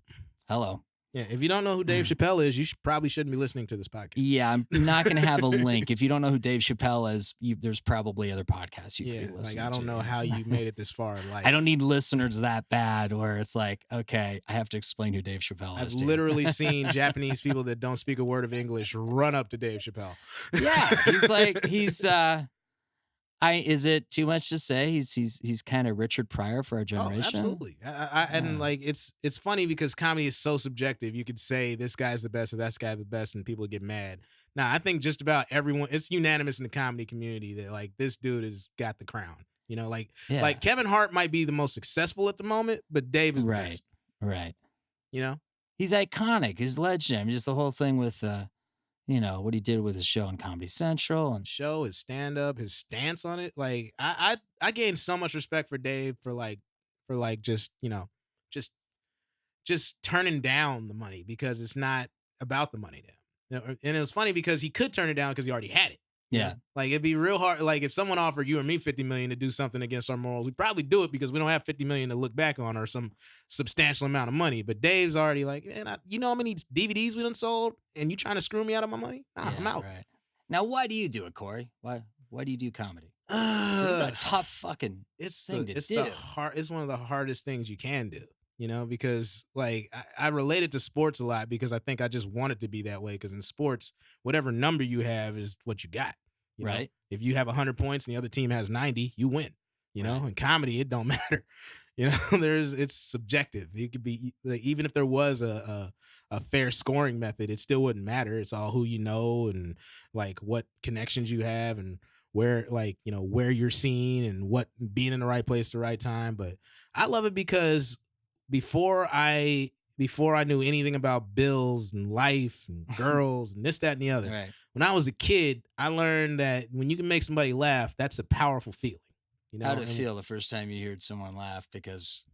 Hello. Yeah. If you don't know who Dave Chappelle is, you probably shouldn't be listening to this podcast. Yeah, I'm not going to have a link. If you don't know who Dave Chappelle is, there's probably other podcasts you Yeah. could be Like listening I don't to. know how you made it this far in life. I don't need listeners that bad where it's like, okay, I have to explain who Dave Chappelle I've is. to you. literally seen Japanese people that don't speak a word of English run up to Dave Chappelle. Yeah, is it too much to say he's kind of Richard Pryor for our generation? Oh, absolutely. And Yeah. like it's funny because comedy is so subjective. You could say this guy's the best or that guy's the best, and people get mad. Now, I think just about everyone, it's unanimous in the comedy community that like this dude has got the crown. You know, like Yeah. like Kevin Hart might be the most successful at the moment, but Dave is the Right. best. Right. You know, He's iconic. He's legend. I mean, just the whole thing with what he did with his show on Comedy Central and show his stand up, his stance on it. Like I gained so much respect for Dave for just just turning down the money because it's not about the money now. You know, and it was funny because he could turn it down because he already had it. You Yeah. know? Like it'd be real hard. Like if someone offered you or me $50 million to do something against our morals, we'd probably do it because we don't have $50 million to look back on or some substantial amount of money. But Dave's already like, man, you know how many DVDs we done sold, and you trying to screw me out of my money? Nah, I'm out. Right. Now, why do you do it, Corey? Why do you do comedy? This is a tough fucking thing to do. It's one of the hardest things you can do. You know, because like I relate it to sports a lot because I think I just want it to be that way. Because in sports, whatever number you have is what you got. You know? Right. If you have 100 points and the other team has 90, you win. You know, in comedy, it don't matter. You know, it's subjective. It could be like, even if there was a fair scoring method, it still wouldn't matter. It's all who you know and like what connections you have and where where you're seen and what being in the right place at the right time. But I love it because before I knew anything about bills and life and girls and this, that, and the other, Right. when I was a kid, I learned that when you can make somebody laugh, that's a powerful feeling. You know, How did it feel the first time you heard someone laugh because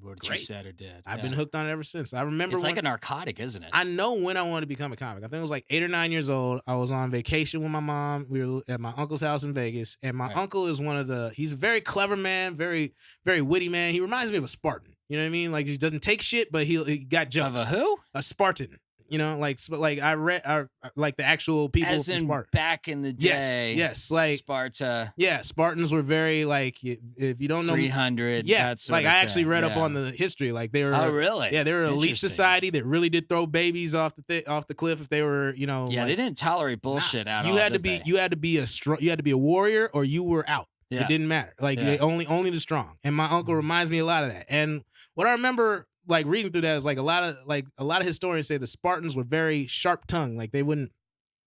what you Great. said or did. I've Yeah. been hooked on it ever since. I remember It's like when, a narcotic, isn't it? I know when I wanted to become a comic. I think it was like 8 or 9 years old. I was on vacation with my mom. We were at my uncle's house in Vegas, and my Right. uncle is he's a very clever man, very, very witty man. He reminds me of a Spartan. You know what I mean? Like, he doesn't take shit, but he got Of jokes. a who? A Spartan. You know, like I read like the actual people As from in Sparta. back in the Yes, day. yes, like- Sparta, Yeah, Spartans were very like, if you don't know, 300. yeah, that sort like of I actually thing. read up Yeah. on the history. Like they were, Oh, really? yeah, they were an elite Interesting. society that really did throw babies off the cliff if they were, you know, Yeah, like, they didn't tolerate bullshit nah, at you all. had to did be they? you had to be a warrior or you were out. Yeah. It didn't matter. Like Yeah. they only the strong. And my uncle Mhm. reminds me a lot of that. And what I remember like reading through that is like a lot of historians say the Spartans were very sharp tongued. Like they wouldn't,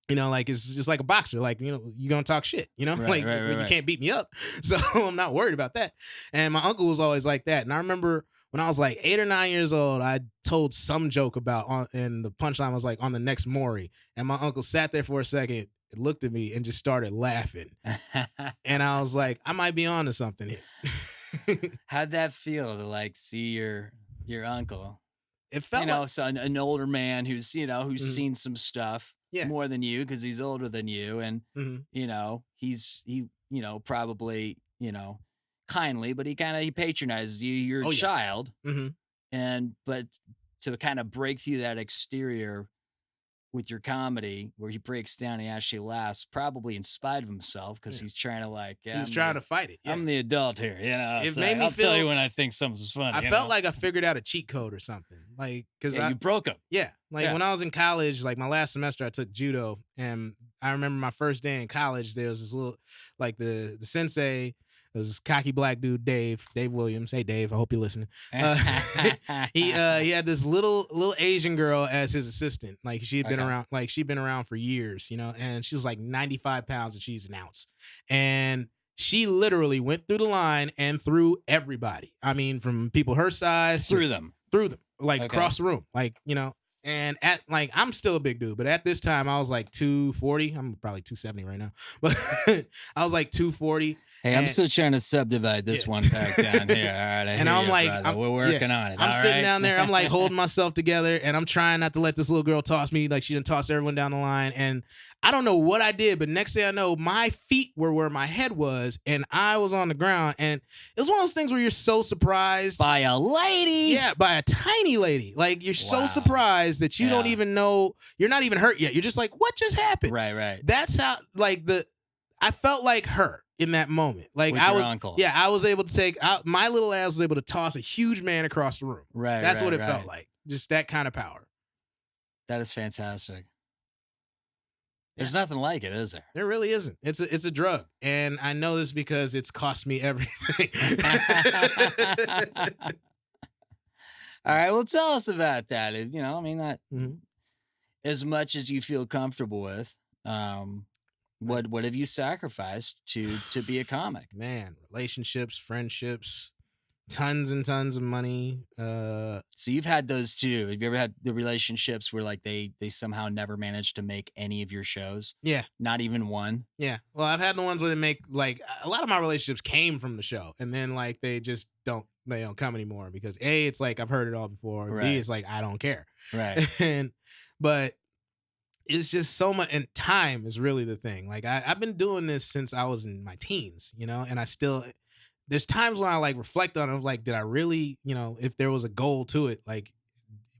you know, like it's just like a boxer. Like, you know, you're gonna talk shit, you know, Right, like right, you right. can't beat me up. So I'm not worried about that. And my uncle was always like that. And I remember when I was like 8 or 9 years old, I told some joke and the punchline was like on the next Maury. And my uncle sat there for a second, looked at me and just started laughing. And I was like, I might be on to something here. How'd that feel to like see your uncle? It felt You know, like, so an older man who's Mhm. seen some stuff Yeah. more than you because he's older than you, and Mhm. you know he probably kindly, but he patronizes you. You're a Oh, yeah. child, Mhm. but to kind of break through that exterior with your comedy where he breaks down, he actually laughs, probably in spite of himself because Yeah. he's trying to like, yeah, He's I'm trying the- to fight it. Yeah. I'm the adult here, you know. It It's made like, me I'll tell you feel- when I think something's funny. I you felt know? like I figured out a cheat code or something. Like, cause yeah, you broke him. yeah, like Yeah. when I was in college, like my last semester, I took judo, and I remember my first day in college. There was this little, like the sensei, there was this cocky black dude, Dave Williams. Hey, Dave, I hope you're listening. He had this little Asian girl as his assistant. Like she'd been Okay. around for years, you know, and she was like 95 pounds and she's an ounce. And she literally went through the line and threw everybody. I mean, from people her size through them. through them, like Okay. across the room, like, you know. And at like, I'm still a big dude, but at this time I was like 240. I'm probably 270 right now, but I was like 240. Hey, I'm And- still trying to subdivide this Yeah. one pack down here. All right, I And hear I'm you, like, brother. We're working on it. I'm all sitting right? down there. I'm like holding myself together, and I'm trying not to let this little girl toss me like she done tossed everyone down the line. And I don't know what I did, but next thing I know, my feet were where my head was, and I was on the ground. And it was one of those things where you're so surprised. by a lady. Yeah, by a tiny lady. Like you're so Wow. surprised that you don't Yeah. even know. You're not even hurt yet. You're just like, what just happened? Right. That's how I felt like her in that moment. Like With I your was, uncle. yeah, I was able to take out my little ass was able to toss a huge man across the room. Right. That's what it right. felt like. Just that kind of power. That is fantastic. There's nothing like it, is there? There really isn't. It's a drug, and I know this because it's cost me everything. All right. Well, tell us about that. You know, I mean, that Mhm. as much as you feel comfortable with, what have you sacrificed to be a comic? Man, relationships, friendships, tons and tons of money. So you've had those too. Have you ever had the relationships where like they somehow never managed to make any of your shows? Yeah. Not even one. Yeah. Well, I've had the ones where they make like a lot of my relationships came from the show, and then like they don't come anymore because A, it's like I've heard it all before. and Right. B, it's like I don't care. Right. But it's just so much, and time is really the thing. Like I've been doing this since I was in my teens, you know, and I still there's times when I like reflect on it. I'm like, did I really, you know, if there was a goal to it, like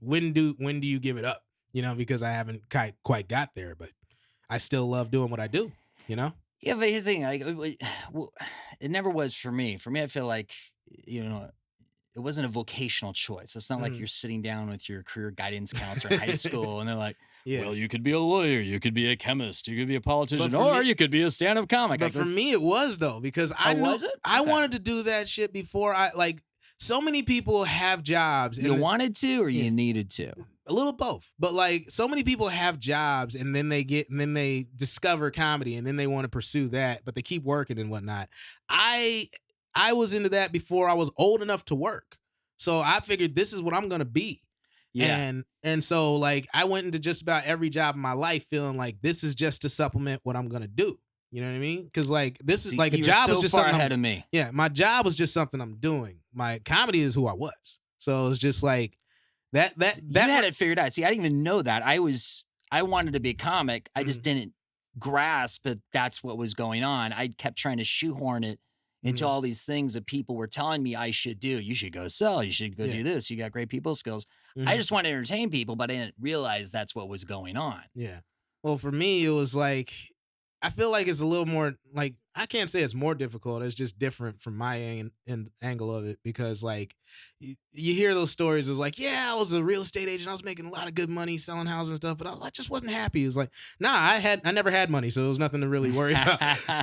when do you give it up? You know, because I haven't quite got there, but I still love doing what I do, you know? Yeah, but here's the thing, like, it never was for me. For me, I feel like, you know, it wasn't a vocational choice. It's not like Mhm. you're sitting down with your career guidance counselor in high school and they're like, Yeah. well, you could be a lawyer, you could be a chemist, you could be a politician, for or me- you could be a stand-up comic. But Like, for that's- me, it was though, because I knew was it? I Okay. wanted to do that shit before so many people have jobs. you and wanted to or Yeah. you needed to? a little both, but like so many people have jobs and then they discover comedy and then they want to pursue that, but they keep working and whatnot. I was into that before I was old enough to work. So I figured this is what I'm going to be. Yeah. And so like I went into just about every job in my life feeling like this is just to supplement what I'm going to do, You know what I mean? Because like this is See, like a you're job so was just far something. ahead of me. Yeah, my job was just something I'm doing. My comedy is who I was. So it's just like that. You had it figured out. See, I didn't even know that. I wanted to be a comic. I just didn't grasp that that's what was going on. I kept trying to shoehorn it into all these things that people were telling me I should do. You should go sell. You should go do this. You got great people skills. I just want to entertain people, but I didn't realize that's what was going on. Yeah. Well, for me, it was like, I feel like it's a little more like, I can't say it's more difficult. It's just different from my angle of it because like you hear those stories. It was like, yeah, I was a real estate agent. I was making a lot of good money selling houses and stuff, but I just wasn't happy. It was like, nah, I never had money. So it was nothing to really worry about.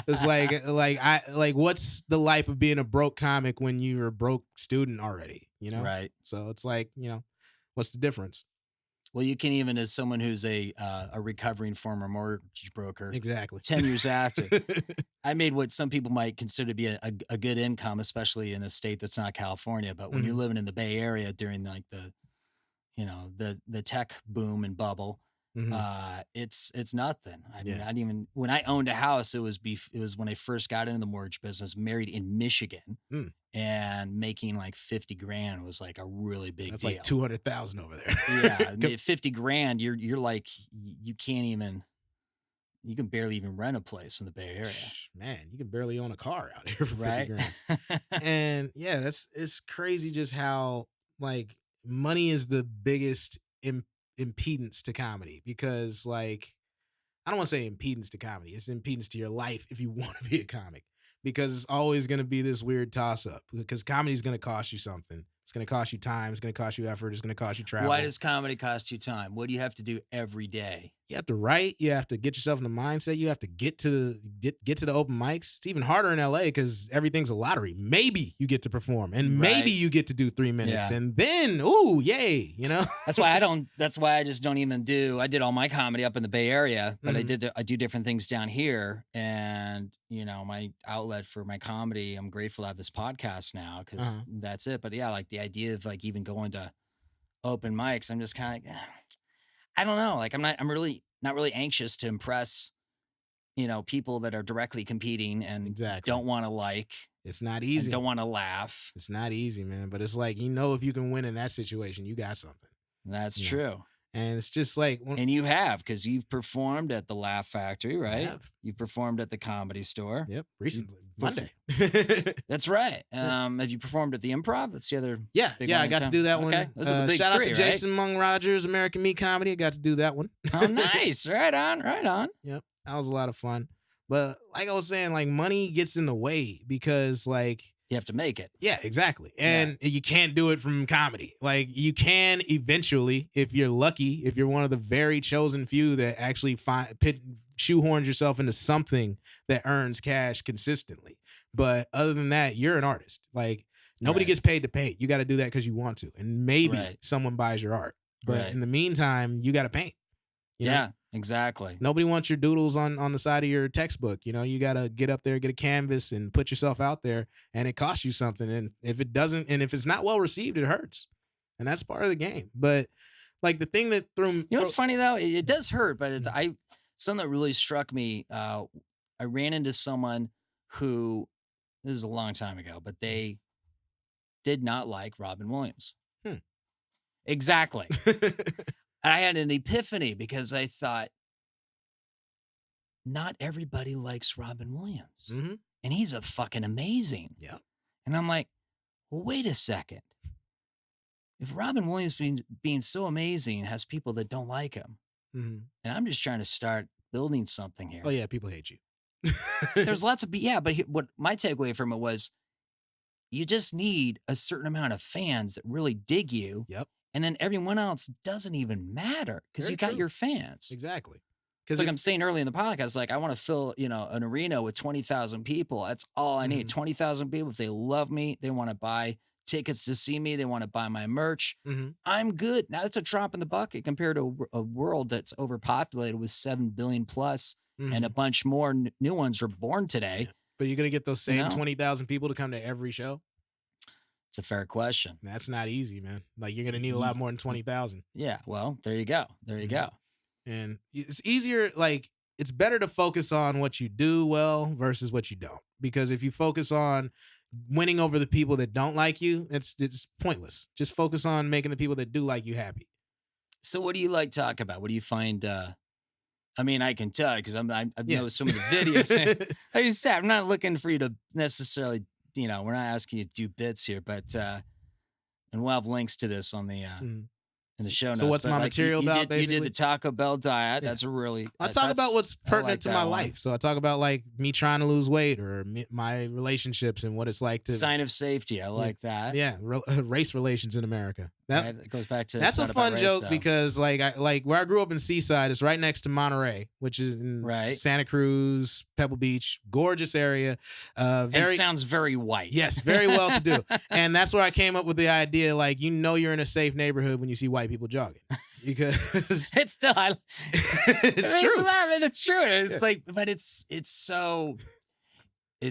It's like what's the life of being a broke comic when you're a broke student already, you know? Right. So it's like, you know, what's the difference? Well, you can even, as someone who's a recovering former mortgage broker, Exactly. 10 years after, I made what some people might consider to be a good income, especially in a state that's not California. But when you're living in the Bay Area during like the tech boom and bubble, it's nothing. I mean, I didn't even, when I owned a house, it was when I first got into the mortgage business, married in Michigan, and making like 50 grand was like a really big That's deal. like 200,000 over there. Yeah, 50 grand. You're like, you can't even, you can barely even rent a place in the Bay Area. Man, you can barely own a car out here for 50 Right? grand. And yeah, it's crazy just how like money is the biggest impedance to comedy because like, I don't want to say impedance to comedy. It's impedance to your life if you want to be a comic because it's always going to be this weird toss up because comedy is going to cost you something. It's going to cost you time. It's going to cost you effort. It's going to cost you travel. Why does comedy cost you time? What do you have to do every day? You have to write. You have to get yourself in the mindset. You have to get to the open mics. It's even harder in LA because everything's a lottery. Maybe you get to perform, and maybe you get to do 3 minutes, and then ooh, yay! You know. That's why I just don't even do. I did all my comedy up in the Bay Area, but I do different things down here, and you know, my outlet for my comedy. I'm grateful to have this podcast now because that's it. But yeah, like the idea of like even going to open mics, I'm just kind of like, I don't know. Like I'm really not really anxious to impress, you know, people that are directly competing and don't want to like. It's not easy. Don't want to laugh. It's not easy, man. But it's like, you know, if you can win in that situation, you got something. That's true. And it's just like, and you have, because you've performed at the Laugh Factory, right? You've performed at the Comedy Store. Yep, recently, Monday. That's right. Have you performed at the Improv? That's the other. Yeah, I got to do that one. Those are the big shout three, out to Jason Mung Rogers, American Me Comedy. I got to do that one. Oh, nice! Right on. Yep, that was a lot of fun. But like I was saying, like money gets in the way because like. You have to make it. Yeah, exactly. And you can't do it from comedy. Like you can eventually, if you're lucky, if you're one of the very chosen few that actually shoehorns yourself into something that earns cash consistently. But other than that, you're an artist. Like nobody gets paid to paint. You got to do that because you want to. And maybe someone buys your art. But in the meantime, you got to paint. You know? Exactly. Nobody wants your doodles on the side of your textbook. You know, you got to get up there, get a canvas and put yourself out there, and it costs you something. And if it doesn't, and if it's not well received, it hurts. And that's part of the game. But like the thing that threw me. You know what's funny though? It does hurt, but it's something that really struck me. I ran into someone who, this is a long time ago, but they did not like Robin Williams. Exactly. I had an epiphany because I thought, not everybody likes Robin Williams. And he's a fucking amazing. Yeah. And I'm like, well, wait a second. If Robin Williams being so amazing has people that don't like him, and I'm just trying to start building something here. Oh, yeah, people hate you. There's lots of, but what my takeaway from it was, you just need a certain amount of fans that really dig you. Yep. And then everyone else doesn't even matter because you got your fans. Exactly. It's like I'm saying early in the podcast, like I want to fill, you know, an arena with 20,000 people. That's all I need. 20,000 people. If they love me, they want to buy tickets to see me. They want to buy my merch. I'm good. Now it's a drop in the bucket compared to a world that's overpopulated with 7 billion plus and a bunch more new ones were born today. Yeah. But you're going to get those same 20,000 people to come to every show? It's a fair question. That's not easy, man. Like you're going to need a lot more than 20,000. Yeah. Well, there you go. There you go. And it's easier. Like it's better to focus on what you do well versus what you don't. Because if you focus on winning over the people that don't like you, it's pointless. Just focus on making the people that do like you happy. So what do you like talk about? What do you find? I mean, I can tell because I Yeah. know some of the videos. Like I said, I'm not looking for you to necessarily, we're not asking you to do bits here, but and we'll have links to this on the Mhm. in the show notes. So what's but my material about, You did basically? the Taco Bell diet. Yeah. That's a really. I talk about what's I pertinent like to that my one. life. So I talk about like me trying to lose weight or my relationships and what it's like to Sign of safety. I like that. race relations in America. That goes back to That's it's a not about fun race, joke though. because like where I grew up in Seaside is right next to Monterey, which is in Right. Santa Cruz, Pebble Beach, gorgeous area. And Very sounds very white. yes, very well to do. And that's where I came up with the idea like you're in a safe neighborhood when you see white people jogging. Because It's still. it's true. It's true. It's like, but it's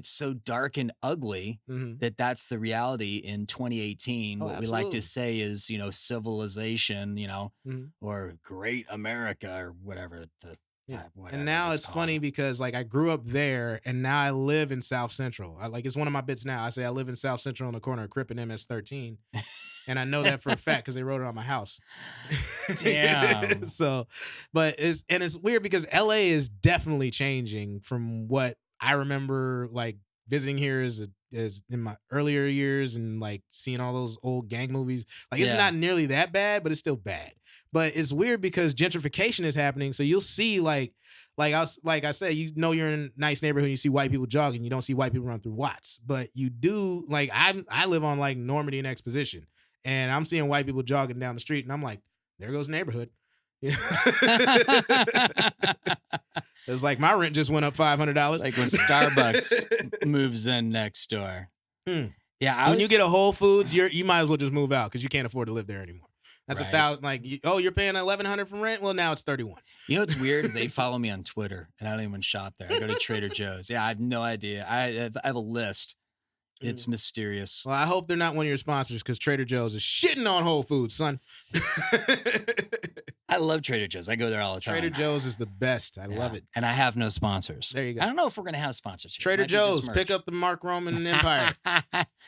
so dark and ugly Mhm. that's the reality in 2018. Oh, What we like to absolutely. say is, civilization, Mhm. or great America or whatever. Yeah. Whatever And now it's it's funny called. because like I grew up there and now I live in South Central. It's one of my bits now. I say I live in South Central on the corner of Cripp and MS-13. And I know that for a fact because they wrote it on my house. Damn. So, but it's weird because LA is definitely changing from what I remember like visiting here as in my earlier years and like seeing all those old gang movies. Like it's Yeah. not nearly that bad, but it's still bad. But it's weird because gentrification is happening. So you'll see like I said, you're in a nice neighborhood, you see white people jogging, you don't see white people run through Watts. But you do like I live on like Normandy and Exposition, and I'm seeing white people jogging down the street, and I'm like, there goes neighborhood. It's like my rent just went up $500. Like when Starbucks moves in next door. Hmm. Yeah. When you get a Whole Foods, you might as well just move out because you can't afford to live there anymore. That's Right. $1,000. Like, you're paying $1,100 for rent. Well, now it's $31. What's weird is they follow me on Twitter, and I don't even shop there. I go to Trader Joe's. Yeah, I have no idea. I have a list. It's mysterious. Well, I hope they're not one of your sponsors because Trader Joe's is shitting on Whole Foods, son. I love Trader Joe's. I go there all the time. Trader Joe's is the best. I Yeah. love it. And I have no sponsors. There you go. I don't know if we're gonna have sponsors here. It Trader might be just Joe's, pick merch. up the Mark Roman Empire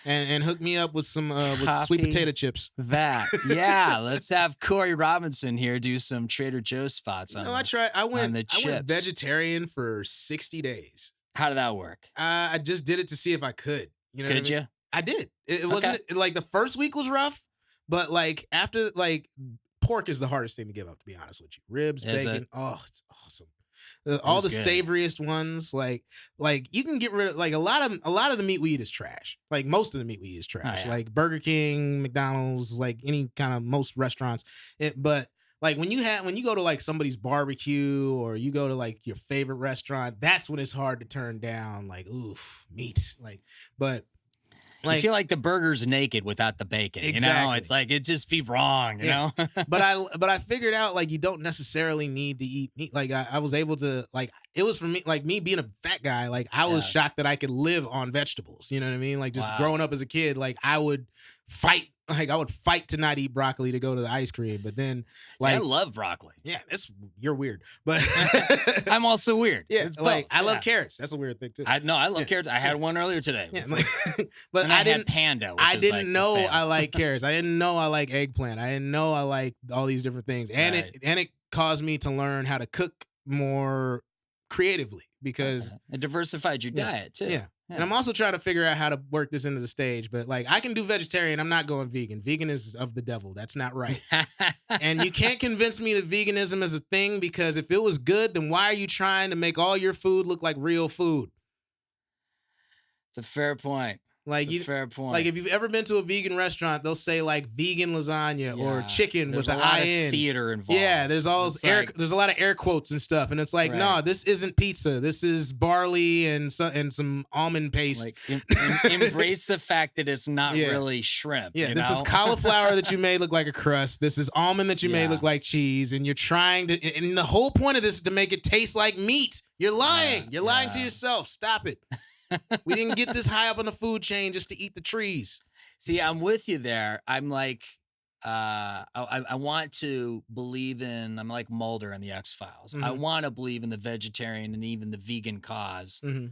and hook me up with some with sweet Coffee. potato chips. that. Yeah, let's have Corey Robinson here do some Trader Joe's spots on. No, the- I went the chips. vegetarian for 60 days. How did that work? I just did it to see if I could. You know what I Could mean? you? I did. It wasn't like the first week was rough, but like after pork is the hardest thing to give up, to be honest with you. Ribs, Is bacon. it? Oh, it's awesome. All the was good. savoriest ones, like you can get rid of like a lot of the meat we eat is trash. Like most of the meat we eat is trash. yeah. Like Burger King, McDonald's, like any kind of most restaurants. But like when you go to like somebody's barbecue or you go to like your favorite restaurant, that's when it's hard to turn down. Like oof, meat. But I feel like the burger's naked without the bacon. Exactly. It's like it'd just be wrong. You Yeah. know. but I figured out like you don't necessarily need to eat meat. Like I was able to like it was for me like me being a fat guy. Like I was Yeah. shocked that I could live on vegetables. You know what I mean? Like just Wow. growing up as a kid, like I would fight to not eat broccoli to go to the ice cream. But then See, I like love broccoli. yeah, you're weird. But I'm also weird. yeah, It's like both. I love Yeah. carrots. That's a weird thing too. I love Yeah. carrots. I had one earlier today. Yeah, like, but and I had didn't. panda. Which I is didn't like know the fail. I like carrots. I didn't know I like eggplant. I didn't know I like all these different things. And Right. it caused me to learn how to cook more creatively because It diversified your Yeah. diet too. yeah. And I'm also trying to figure out how to work this into the stage, but like I can do vegetarian. I'm not going vegan. Vegan is of the devil. That's not right. And you can't convince me that veganism is a thing because if it was good, then why are you trying to make all your food look like real food? It's a fair point. Like It's a fair point. Like if you've ever been to a vegan restaurant, they'll say like vegan lasagna or Yeah. chicken There's with a the lot of IN. theater involved. Yeah, there's all It's there's a lot of air quotes and stuff, and it's like, Right. no, this isn't pizza. This is barley and some almond paste. Like embrace the fact that it's not Yeah. really shrimp. Yeah, you this is know? cauliflower that you made look like a crust. This is almond that you made Yeah. look like cheese, and you're trying to. And the whole point of this is to make it taste like meat. You're lying. Yeah, You're lying to yeah. yourself. Stop it. We didn't get this high up on the food chain just to eat the trees. See, I'm with you there. I'm like, I want to believe in. I'm like Mulder in the X-Files. I Mhm. want to believe in the vegetarian and even the vegan cause. Mm-hmm.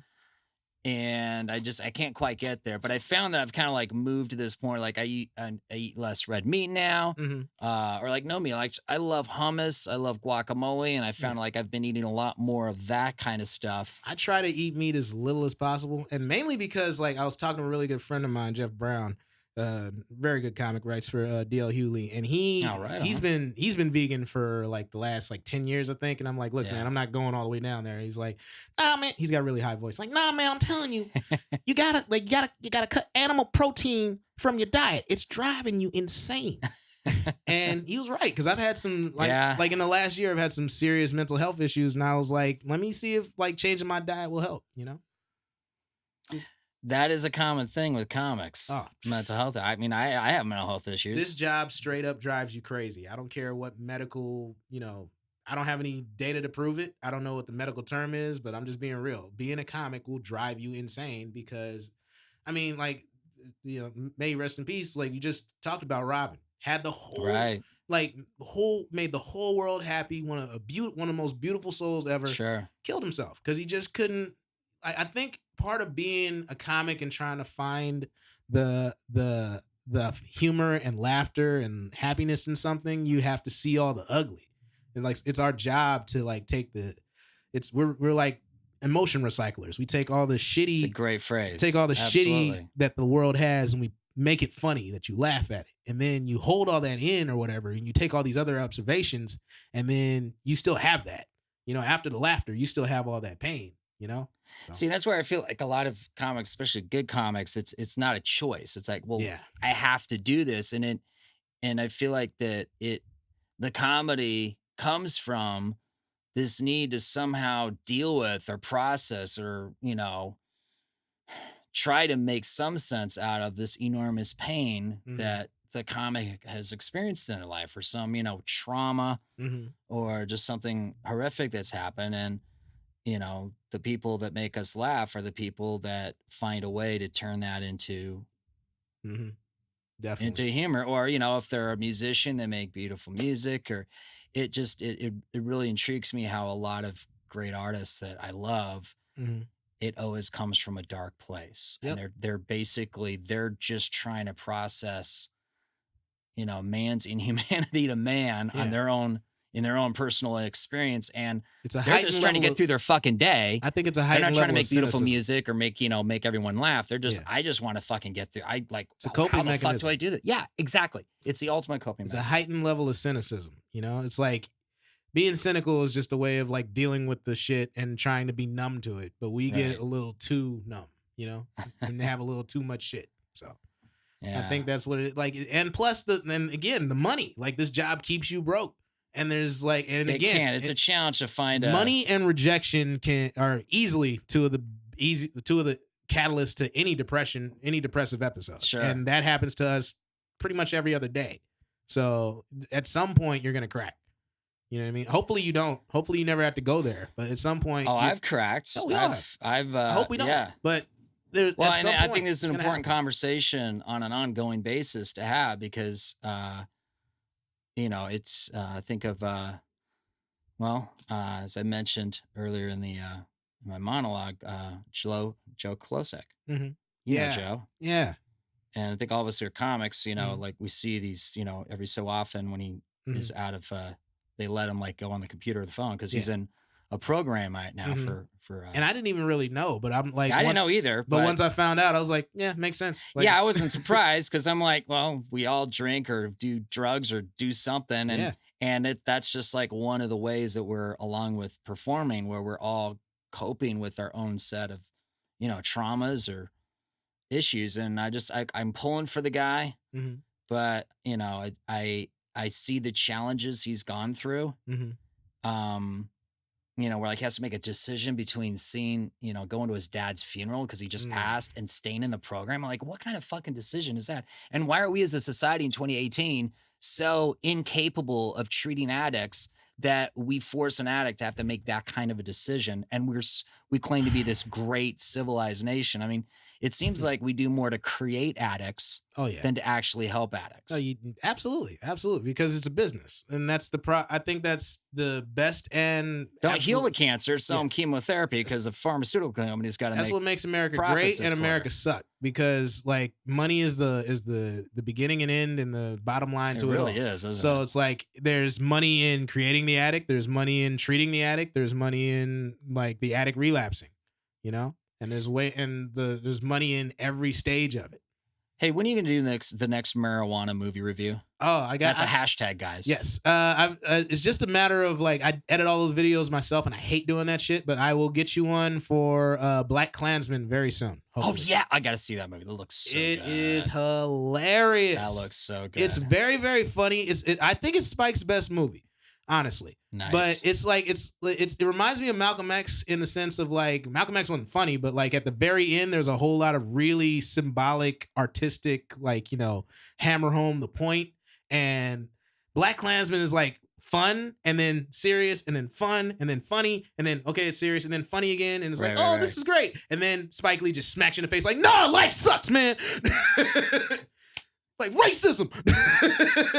And I can't quite get there. But I found that I've kind of like moved to this point. Like I eat less red meat now, Mm-hmm. or like no meat. Like I love hummus, I love guacamole, and I found like I've been eating a lot more of that kind of stuff. I try to eat meat as little as possible, and mainly because like I was talking to a really good friend of mine, Jeff Brown, very good comic, writes for DL Hughley, and Oh, right he's on. been vegan for like the last like 10 years, I think. And I'm like, look, Yeah. man, I'm not going all the way down there. He's like, nah, man. He's got a really high voice. Like, nah, man, I'm telling you, you gotta cut animal protein from your diet. It's driving you insane. And he was right, because I've had some like in the last year, I've had some serious mental health issues, and I was like, let me see if like changing my diet will help. That is a common thing with comics. Oh. Mental health. I mean, I have mental health issues. This job straight up drives you crazy. I don't care what medical, I don't have any data to prove it. I don't know what the medical term is, but I'm just being real. Being a comic will drive you insane because, I mean, like, may he rest in peace. Like you just talked about, Robin had the whole, Right. like made the whole world happy. One of the most beautiful souls ever. Sure. Killed himself because he just couldn't. I think part of being a comic and trying to find the humor and laughter and happiness in something, you have to see all the ugly. And like it's our job to like we're like emotion recyclers. We take all the shitty, It's a great phrase. take all the Absolutely. shitty that the world has, and we make it funny that you laugh at it. And then you hold all that in or whatever, and you take all these other observations, and then you still have that. After the laughter, you still have all that pain, So. See, that's where I feel like a lot of comics, especially good comics, it's not a choice. It's like, well, Yeah. I have to do this. And I feel like the comedy comes from this need to somehow deal with or process or, try to make some sense out of this enormous pain Mhm. that the comic has experienced in their life, or some, trauma Mm-hmm. or just something horrific that's happened. And, the people that make us laugh are the people that find a way to turn that into Mm-hmm. Definitely. humor. Or, if they're a musician, they make beautiful music. Or it just it really intrigues me how a lot of great artists that I love, Mm-hmm. it always comes from a dark place. Yep. And they're just trying to process, man's inhumanity to man Yeah. on in their own personal experience. And It's a they're heightened just trying to level get through their fucking day. I think it's a They're heightened not trying to level make of beautiful cynicism. music or make everyone laugh. They're just, Yeah. I just want to fucking get through. It's a coping how the fuck mechanism. do I do that? Yeah, exactly. It's the ultimate coping It's a mechanism. heightened level of cynicism. It's like being cynical is just a way of like dealing with the shit and trying to be numb to it. But we get Right. a little too numb, and have a little too much shit. So Yeah. I think that's what it like. And plus then again, the money, like this job keeps you broke. And there's like, and It again, can. It's a challenge to find money and rejection are easily two of the catalysts to any depression, any depressive episode. Sure. And that happens to us pretty much every other day. So at some point you're gonna crack. You know what I mean? Hopefully you don't. Hopefully you never have to go there. But at some point, I've cracked. No, we all I've I hope we don't. Yeah. But Well, at some I point, think this is it's an gonna important happen. conversation on an ongoing basis to have because, it's, I think of, as I mentioned earlier in my monologue, Joe Klosek. Mhm. You know Yeah. Joe. Yeah. And I think all of us who are comics, Mhm. like we see these, every so often when he Mhm. is out of, they let him like go on the computer or the phone because he's Yeah. in a program right now Mhm. for. And I didn't even really know, but I'm like, I didn't once- know either, But once I found out, I was like, yeah, makes sense. Like, yeah, I wasn't surprised because I'm like, well, we all drink or do drugs or do something, and Yeah. that's just like one of the ways that we're, along with performing, where we're all coping with our own set of, traumas or issues. And I'm pulling for the guy, Mhm. but I see the challenges he's gone through. Mhm. Where like he has to make a decision between going to his dad's funeral because he just passed and staying in the program. I'm like, what kind of fucking decision is that? And why are we as a society in 2018 so incapable of treating addicts that we force an addict to have to make that kind of a decision, and we claim to be this great civilized nation. I mean, it seems like we do more to create addicts Oh yeah. than to actually help addicts. Oh, absolutely, because it's a business, and that's I think that's the best and Don't heal the cancer, sell Yeah. them chemotherapy because the pharmaceutical company's got to That's make. what makes America profits great this and quarter. America suck, because like money is the beginning and end and the bottom line It to really it all. is, isn't So it? it's like there's money in creating the addict, there's money in treating the addict, there's money in like the addict relapsing, you know, and there's there's money in every stage of it. Hey, when are you gonna do the next marijuana movie review? Oh, I got That's a hashtag, guys. Yes. It's just a matter of like, I edit all those videos myself and I hate doing that shit, but I will get you one for Black Klansman very soon. Oh hopefully. yeah, I gotta see that movie. That looks so It good. is hilarious. That looks so good. It's very, very funny. I think it's Spike's best movie, honestly. nice. But it's like it reminds me of Malcolm X in the sense of like Malcolm X wasn't funny, but like at the very end, there's a whole lot of really symbolic, artistic, like, you know, hammer home the point. And Black Klansman is like fun and then serious and then fun and then funny and then okay, it's serious and then funny again, and it's Right, like, right, oh, right. this is great. And then Spike Lee just smacks you in the face like, nah, life sucks, man. Like racism.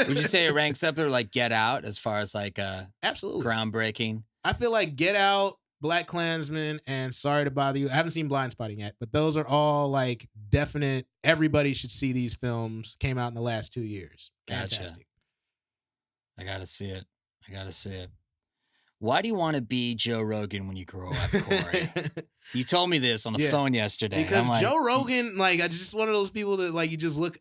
Would you say it ranks up there like Get Out as far as like Absolutely. groundbreaking? I feel like Get Out, Black Klansman, and Sorry to Bother You. I haven't seen Blind Spotting yet, but those are all like definite. Everybody should see these films. Came out in the last 2 years. Gotcha. Fantastic. I gotta see it. Why do you want to be Joe Rogan when you grow up, Corey? You told me this on the Yeah. phone yesterday. Because I'm like, Joe Rogan, like, I just one of those people that like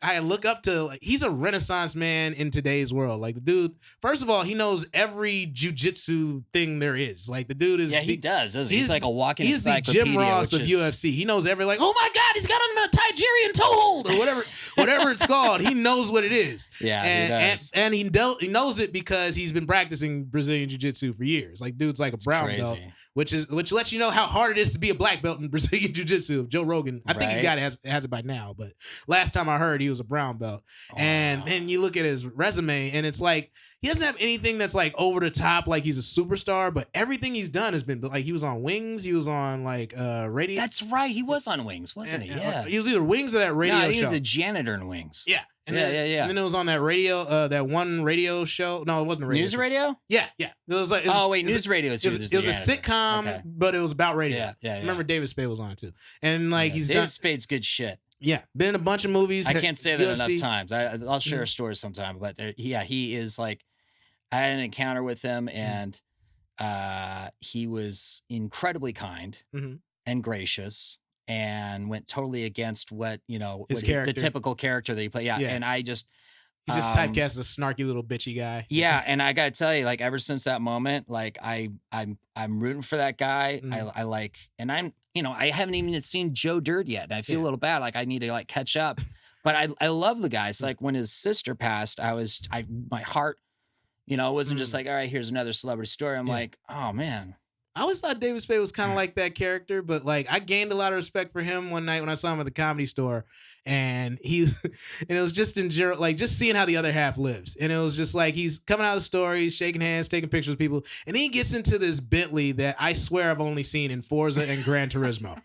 I look up to. Like, he's a renaissance man in today's world. Like the dude, first of all, he knows every jujitsu thing there is. Like the dude is yeah, he does, doesn't he? He's he's like a walking He's the encyclopedia. Jim Ross of which is- UFC. He knows every like, oh my God, he's got on a Nigerian toe hold or whatever it's called. He knows what it is. Yeah, he and does. and he knows it because he's been practicing Brazilian Jiu-Jitsu for years. Like dude's like a brown Crazy. belt, which lets you know how hard it is to be a black belt in Brazilian Jiu-Jitsu. Joe Rogan, I think he Right. has it by now, but last time I heard he was a brown belt. And Wow. then you look at his resume and it's like he doesn't have anything that's like over the top, like he's a superstar, but everything he's done has been like he was on Wings, he was on like radio. That's right. He was on Wings, wasn't he? Yeah. He was either Wings or that radio No, he show. was the janitor in Wings. Yeah. And Yeah, then, yeah, yeah. And then it was on that radio, that one radio show. No, it wasn't a radio. News show. radio? Yeah, yeah. It was like, Oh wait, news radio is It was a sitcom, Okay. but it was about radio. Yeah, yeah, yeah. Remember David Spade was on it too, and like Yeah, he's David done. Spade's good shit. Yeah, been in a bunch of movies. I can't say that UFC. enough times. I'll share a Mhm. story sometime, but he is like, I had an encounter with him, and he was incredibly kind Mhm. and gracious, and went totally against what His the character. typical character that he played. Yeah, Yeah. and I just He's just um, typecast as a snarky little bitchy guy. yeah, and I gotta tell you, like ever since that moment, like I'm rooting for that guy. Mhm. I like, and I haven't even seen Joe Dirt yet, and I feel a Yeah. little bad. Like I need to like catch up, but I love the guy. It's like when his sister passed, my heart, wasn't just Mhm. like, all right, here's another celebrity story. I'm Yeah. like, oh man, I always thought David Spade was kind of like that character, but like I gained a lot of respect for him one night when I saw him at the Comedy Store, and and it was just like just seeing how the other half lives, and it was just like he's coming out of the store, he's shaking hands, taking pictures with people, and then he gets into this Bentley that I swear I've only seen in Forza and Gran Turismo.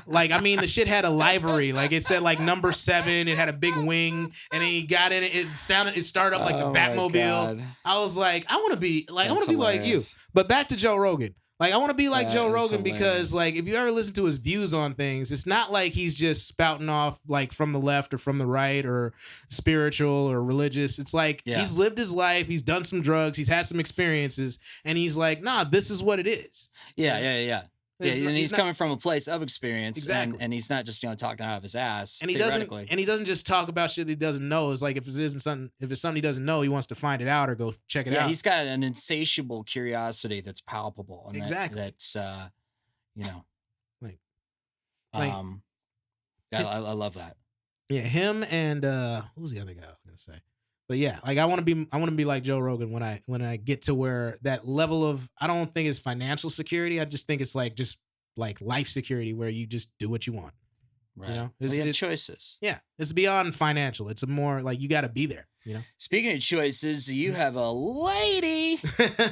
Like, I mean, the shit had a livery, like it said like number 7, it had a big wing, and then he got in it, it started up like Oh the my Batmobile. God. I was like, I want to be like, I want That's to be like you. hilarious. But back to Joe Rogan. Like, I want to be like That Joe is Rogan because, hilarious. like, if you ever listen to his views on things, it's not like he's just spouting off, like, from the left or from the right or spiritual or religious. It's like Yeah. he's lived his life, he's done some drugs, he's had some experiences, and he's like, nah, this is what it is. Yeah. Yeah, It's not- and he's not- coming from a place of experience, Exactly. and he's not just talking out of his ass. And he theoretically. doesn't just talk about shit that he doesn't know. It's like if it's something he doesn't know, he wants to find it out or go check it Yeah, out. he's got an insatiable curiosity that's palpable. And Exactly. that's Like- I love that. Yeah, him and who was the other guy I was gonna say? But yeah, like I want to be like Joe Rogan when I get to where that level of, I don't think it's financial security. I just think it's like just like life security where you just do what you want. Right. know, Well, you have it- choices. Yeah, it's beyond financial. It's a more like you got to be there. you know. Speaking of choices, you have a lady.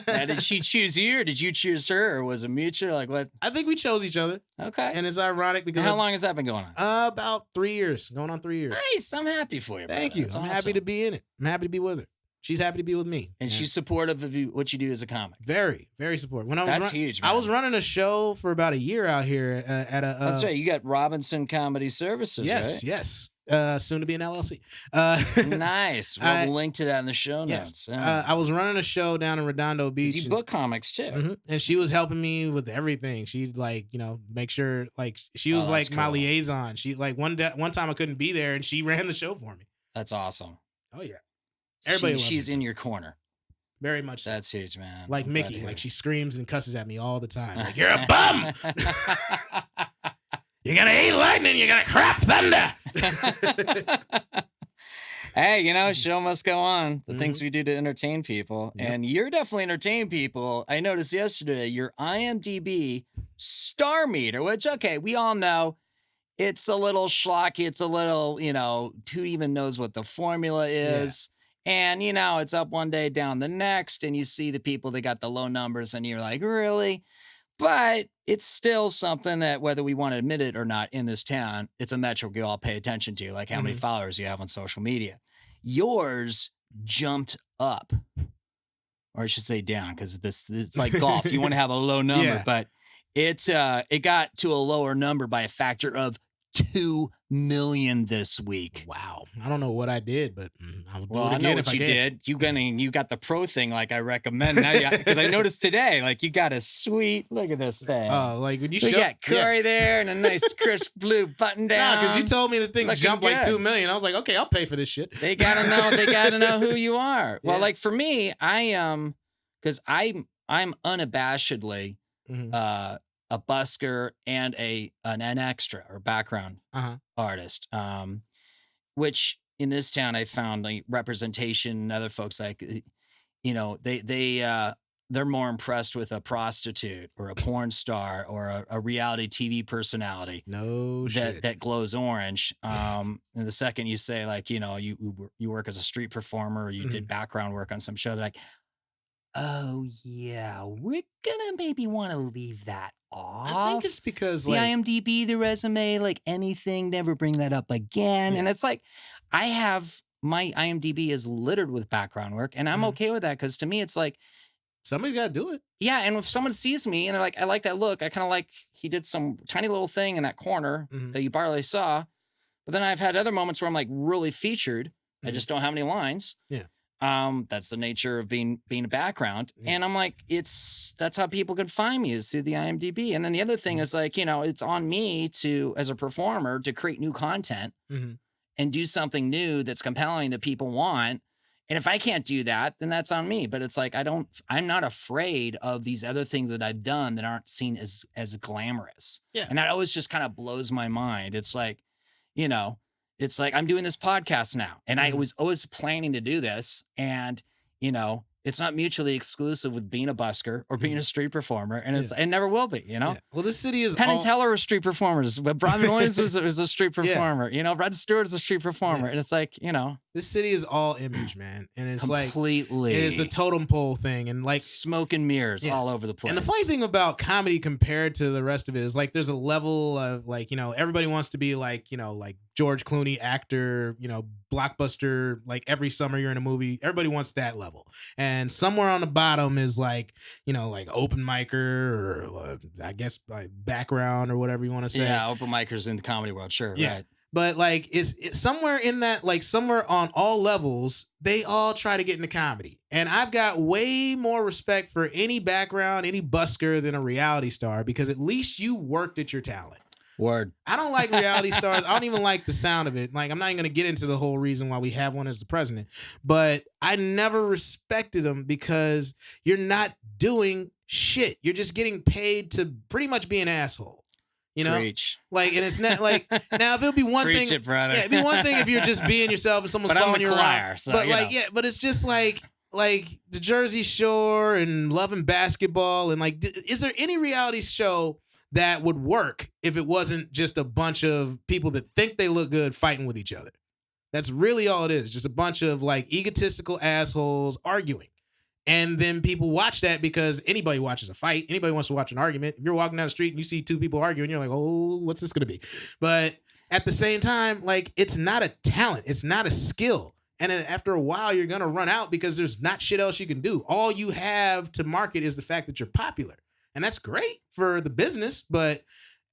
Now, did she choose you, or did you choose her, or was it mutual? Like what? I think we chose each other, Okay. and it's ironic because How long has that been going on? About 3 years, going on 3 years. Nice. I'm happy for you. Thank brother. you. That's I'm awesome. happy to be in it. I'm happy to be with her. She's happy to be with me. And she's supportive of you, what you do as a comic. very, very supportive. When I was That's huge, man. I was running a show for about a year out here at a. That's right. You got Robinson Comedy Services, Yes, right? yes. Soon to be an LLC. Nice. We'll I- link to that in the show Yes. notes. Yeah. I was running a show down in Redondo 'Cause Beach. you book comics too. Mhm. And she was helping me with everything. She'd like, make sure like she Oh, was that's like my cool. liaison. She like one time I couldn't be there and she ran the show for me. That's awesome. Oh yeah. Everybody loves she's her. in your corner. Very much so. That's huge, man. Like I'm glad to Mickey, hear like it. she screams and cusses at me all the time. Like, you're a bum. You're gonna hate lightning. You're gonna crap thunder. Hey, show must go on. The things we do to entertain people. Yep. And you're definitely entertaining people. I noticed yesterday your IMDb star meter, which, okay, we all know it's a little schlocky. It's a little, who even knows what the formula is. And, it's up one day, down the next. And you see the people that got the low numbers and you're like, really? But it's still something that whether we want to admit it or not in this town, it's a metric we all pay attention to, like how many followers you have on social media. Yours jumped up, or I should say down, because it's like golf. You want to have a low number, Yeah. but it got to a lower number by a factor of 2 million this week. Wow. I don't know what I did, but I'll do Well, it I again know if what I you can. did. You got the pro thing, like I recommend. Now, because I noticed today, like you got a sweet. Look at this thing. Like when you We show, got Corey there and a nice crisp blue button down. because you told me the thing Looking jumped like good. 2 million. I was like, okay, I'll pay for this shit. They gotta know who you are. Well, Yeah. like for me, because I'm unabashedly Mhm. a busker and an extra or background Uh-huh. artist. Which in this town I found like representation. Other folks like, they're more impressed with a prostitute or a porn star or a reality TV personality No shit. that glows orange. And the second you say like, you work as a street performer or you did background work on some show, they're like, oh yeah, we're gonna maybe want to leave that off. I think it's because the like IMDb, the resume, like anything, never bring that up again. Yeah. And it's like, I have my IMDb is littered with background work, and I'm Mhm. okay with that because to me, it's like, somebody's got to do it. yeah. And if someone sees me and they're like, I like that look, I kind of like he did some tiny little thing in that corner Mhm. that you barely saw. But then I've had other moments where I'm like really featured. I Mhm. just don't have any lines. Yeah. That's the nature of being a background. Yeah. And I'm like, that's how people can find me is through the IMDb. And then the other thing is like, it's on me to, as a performer, to create new content Mhm. and do something new that's compelling that people want. And if I can't do that, then that's on me. But it's like, I'm not afraid of these other things that I've done that aren't seen as glamorous. Yeah. And that always just kind of blows my mind. It's like, it's like I'm doing this podcast now, and I Mhm. was always planning to do this. And, it's not mutually exclusive with being a busker or being a street performer. And it never will be, Yeah. Well, this city is Penn all, and Teller were street performers, but Robin Williams was a street performer. Rod Stewart is a street performer. Yeah. And it's like, this city is all image, man, and it's like completely. it is a totem pole thing, and like smoke and mirrors Yeah. all over the place. And the funny thing about comedy compared to the rest of it is like there's a level of like, everybody wants to be like, like George Clooney actor, blockbuster, like every summer you're in a movie. Everybody wants that level. And somewhere on the bottom is like, like open micer or I guess like background or whatever you want to say. Yeah, open micers in the comedy world, sure. Yeah. Right. But like it's somewhere in that, like somewhere on all levels, they all try to get into comedy. And I've got way more respect for any background, any busker than a reality star, because at least you worked at your talent. Word. I don't like reality stars. I don't even like the sound of it. Like, I'm not even going to get into the whole reason why we have one as the president, but I never respected them because you're not doing shit. You're just getting paid to pretty much be an asshole. Preach. Like, and it's not like, now if it'll be one Preach thing, it, brother. yeah, it'd be one thing if you're just being yourself and someone's But I'm following the you choir, around. so, But you like, know. yeah, but it's just like the Jersey Shore and Love and Basketball and like, is there any reality show that would work if it wasn't just a bunch of people that think they look good fighting with each other? That's really all it is. Just a bunch of like egotistical assholes arguing. And then people watch that because anybody watches a fight. Anybody wants to watch an argument. If you're walking down the street and you see two people arguing, you're like, oh, what's this going to be? But at the same time, like, it's not a talent. It's not a skill. And then after a while, you're going to run out because there's not shit else you can do. All you have to market is the fact that you're popular. And that's great for the business. But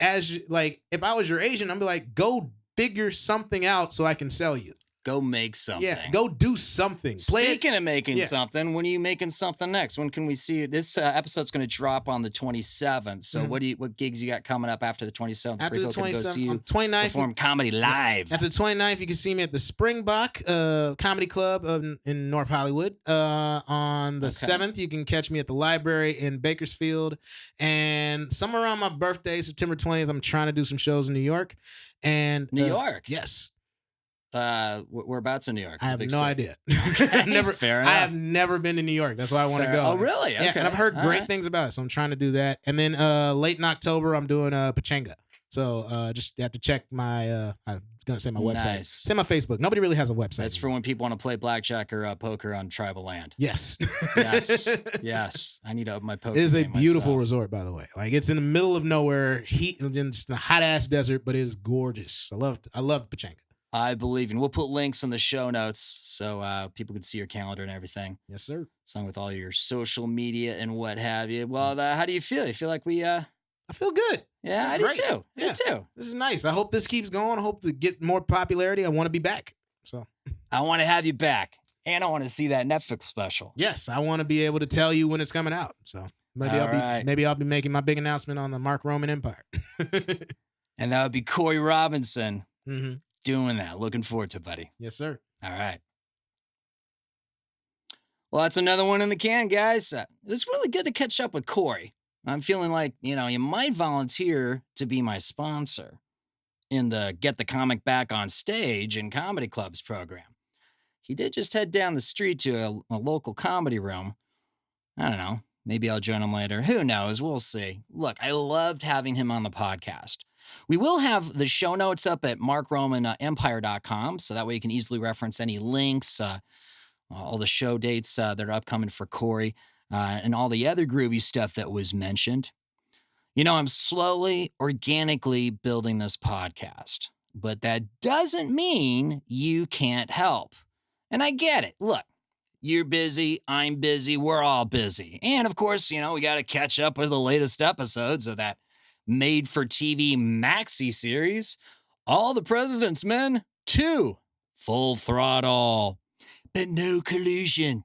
if I was your agent, I'd be like, go figure something out so I can sell you. Go make something. Yeah, go do something. Speaking of making something, when are you making something next? When can we see it? This episode's going to drop on the 27th. So what gigs you got coming up after the 27th? After the 27th, on 29th, perform comedy live. After the 29th, you can see me at the Springbok Comedy Club in North Hollywood. On the 7th, you can catch me at the Library in Bakersfield. And somewhere around my birthday, September 20th, I'm trying to do some shows in New York. And New York? Yes. Whereabouts in New York? I have no idea. Fair enough. I have never been to New York. That's why I want to go. Oh, really? Okay. Yeah, and I've heard great things about it, so I'm trying to do that. And then late in October, I'm doing Pachanga. So just have to check my. I'm gonna say my website. Nice. Say my Facebook. Nobody really has a website. That's for when people want to play blackjack or poker on tribal land. Yes. Yes. I need to open my poker. It is a game beautiful myself. resort, by the way. Like, it's in the middle of nowhere, heat, and just a hot ass desert, but it is gorgeous. I love Pachanga. I believe in. We'll put links in the show notes so people can see your calendar and everything. Yes, sir. Along with all your social media and what have you. Well, how do you feel? You feel like we? I feel good. Yeah, I Great. do too. Yeah. Me too. This is nice. I hope this keeps going. I hope to get more popularity. I want to be back. So I want to have you back, and I want to see that Netflix special. yes, I want to be able to tell you when it's coming out. So maybe I'll be making my big announcement on the Mark Roman Empire. And that would be Corey Robinson Mm-hmm. doing that. Looking forward to it, buddy. Yes, sir. All right. Well, that's another one in the can, guys. It was really good to catch up with Corey. I'm feeling like, you might volunteer to be my sponsor in the Get the Comic Back on Stage and Comedy Clubs program. He did just head down the street to a local comedy room. I don't know. Maybe I'll join him later. Who knows? We'll see. Look, I loved having him on the podcast. We will have the show notes up at markromanempire.com, so that way you can easily reference any links, all the show dates that are upcoming for Corey, and all the other groovy stuff that was mentioned. I'm slowly, organically building this podcast, but that doesn't mean you can't help. And I get it. Look, you're busy, I'm busy, we're all busy. And of course, we got to catch up with the latest episodes of that made-for-TV maxi series, All the President's Men 2, Full Throttle, but no collusion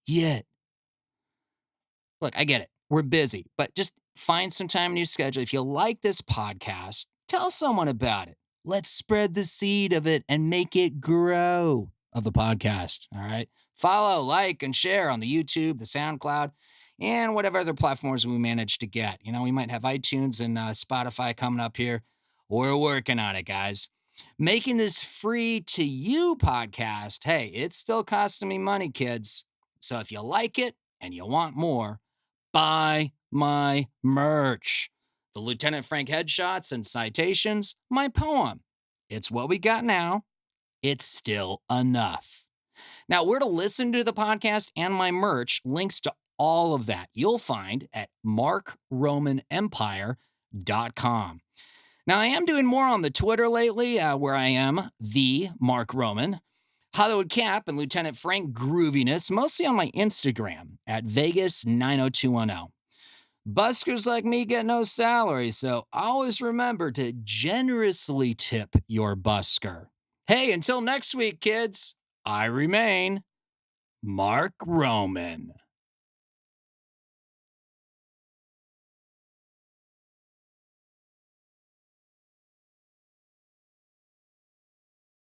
yet. Look, I get it. We're busy, but just find some time in your schedule. If you like this podcast, tell someone about it. Let's spread the seed of it and make it grow, of the podcast, all right? Follow, like, and share on the YouTube, the SoundCloud, and whatever other platforms we manage to get. We might have iTunes and Spotify coming up here. We're working on it, guys. Making this free to you podcast, hey, it's still costing me money, kids. So if you like it and you want more, buy my merch. The Lieutenant Frank headshots and citations, my poem. It's what we got now. It's still enough. Now, where to listen to the podcast and my merch, links to all of that you'll find at markromanempire.com. Now, I am doing more on the Twitter lately, where I am the Mark Roman, Hollywood Cap, and Lieutenant Frank Grooviness, mostly on my Instagram at Vegas90210. Buskers like me get no salary, so always remember to generously tip your busker. Hey, until next week, kids, I remain Mark Roman.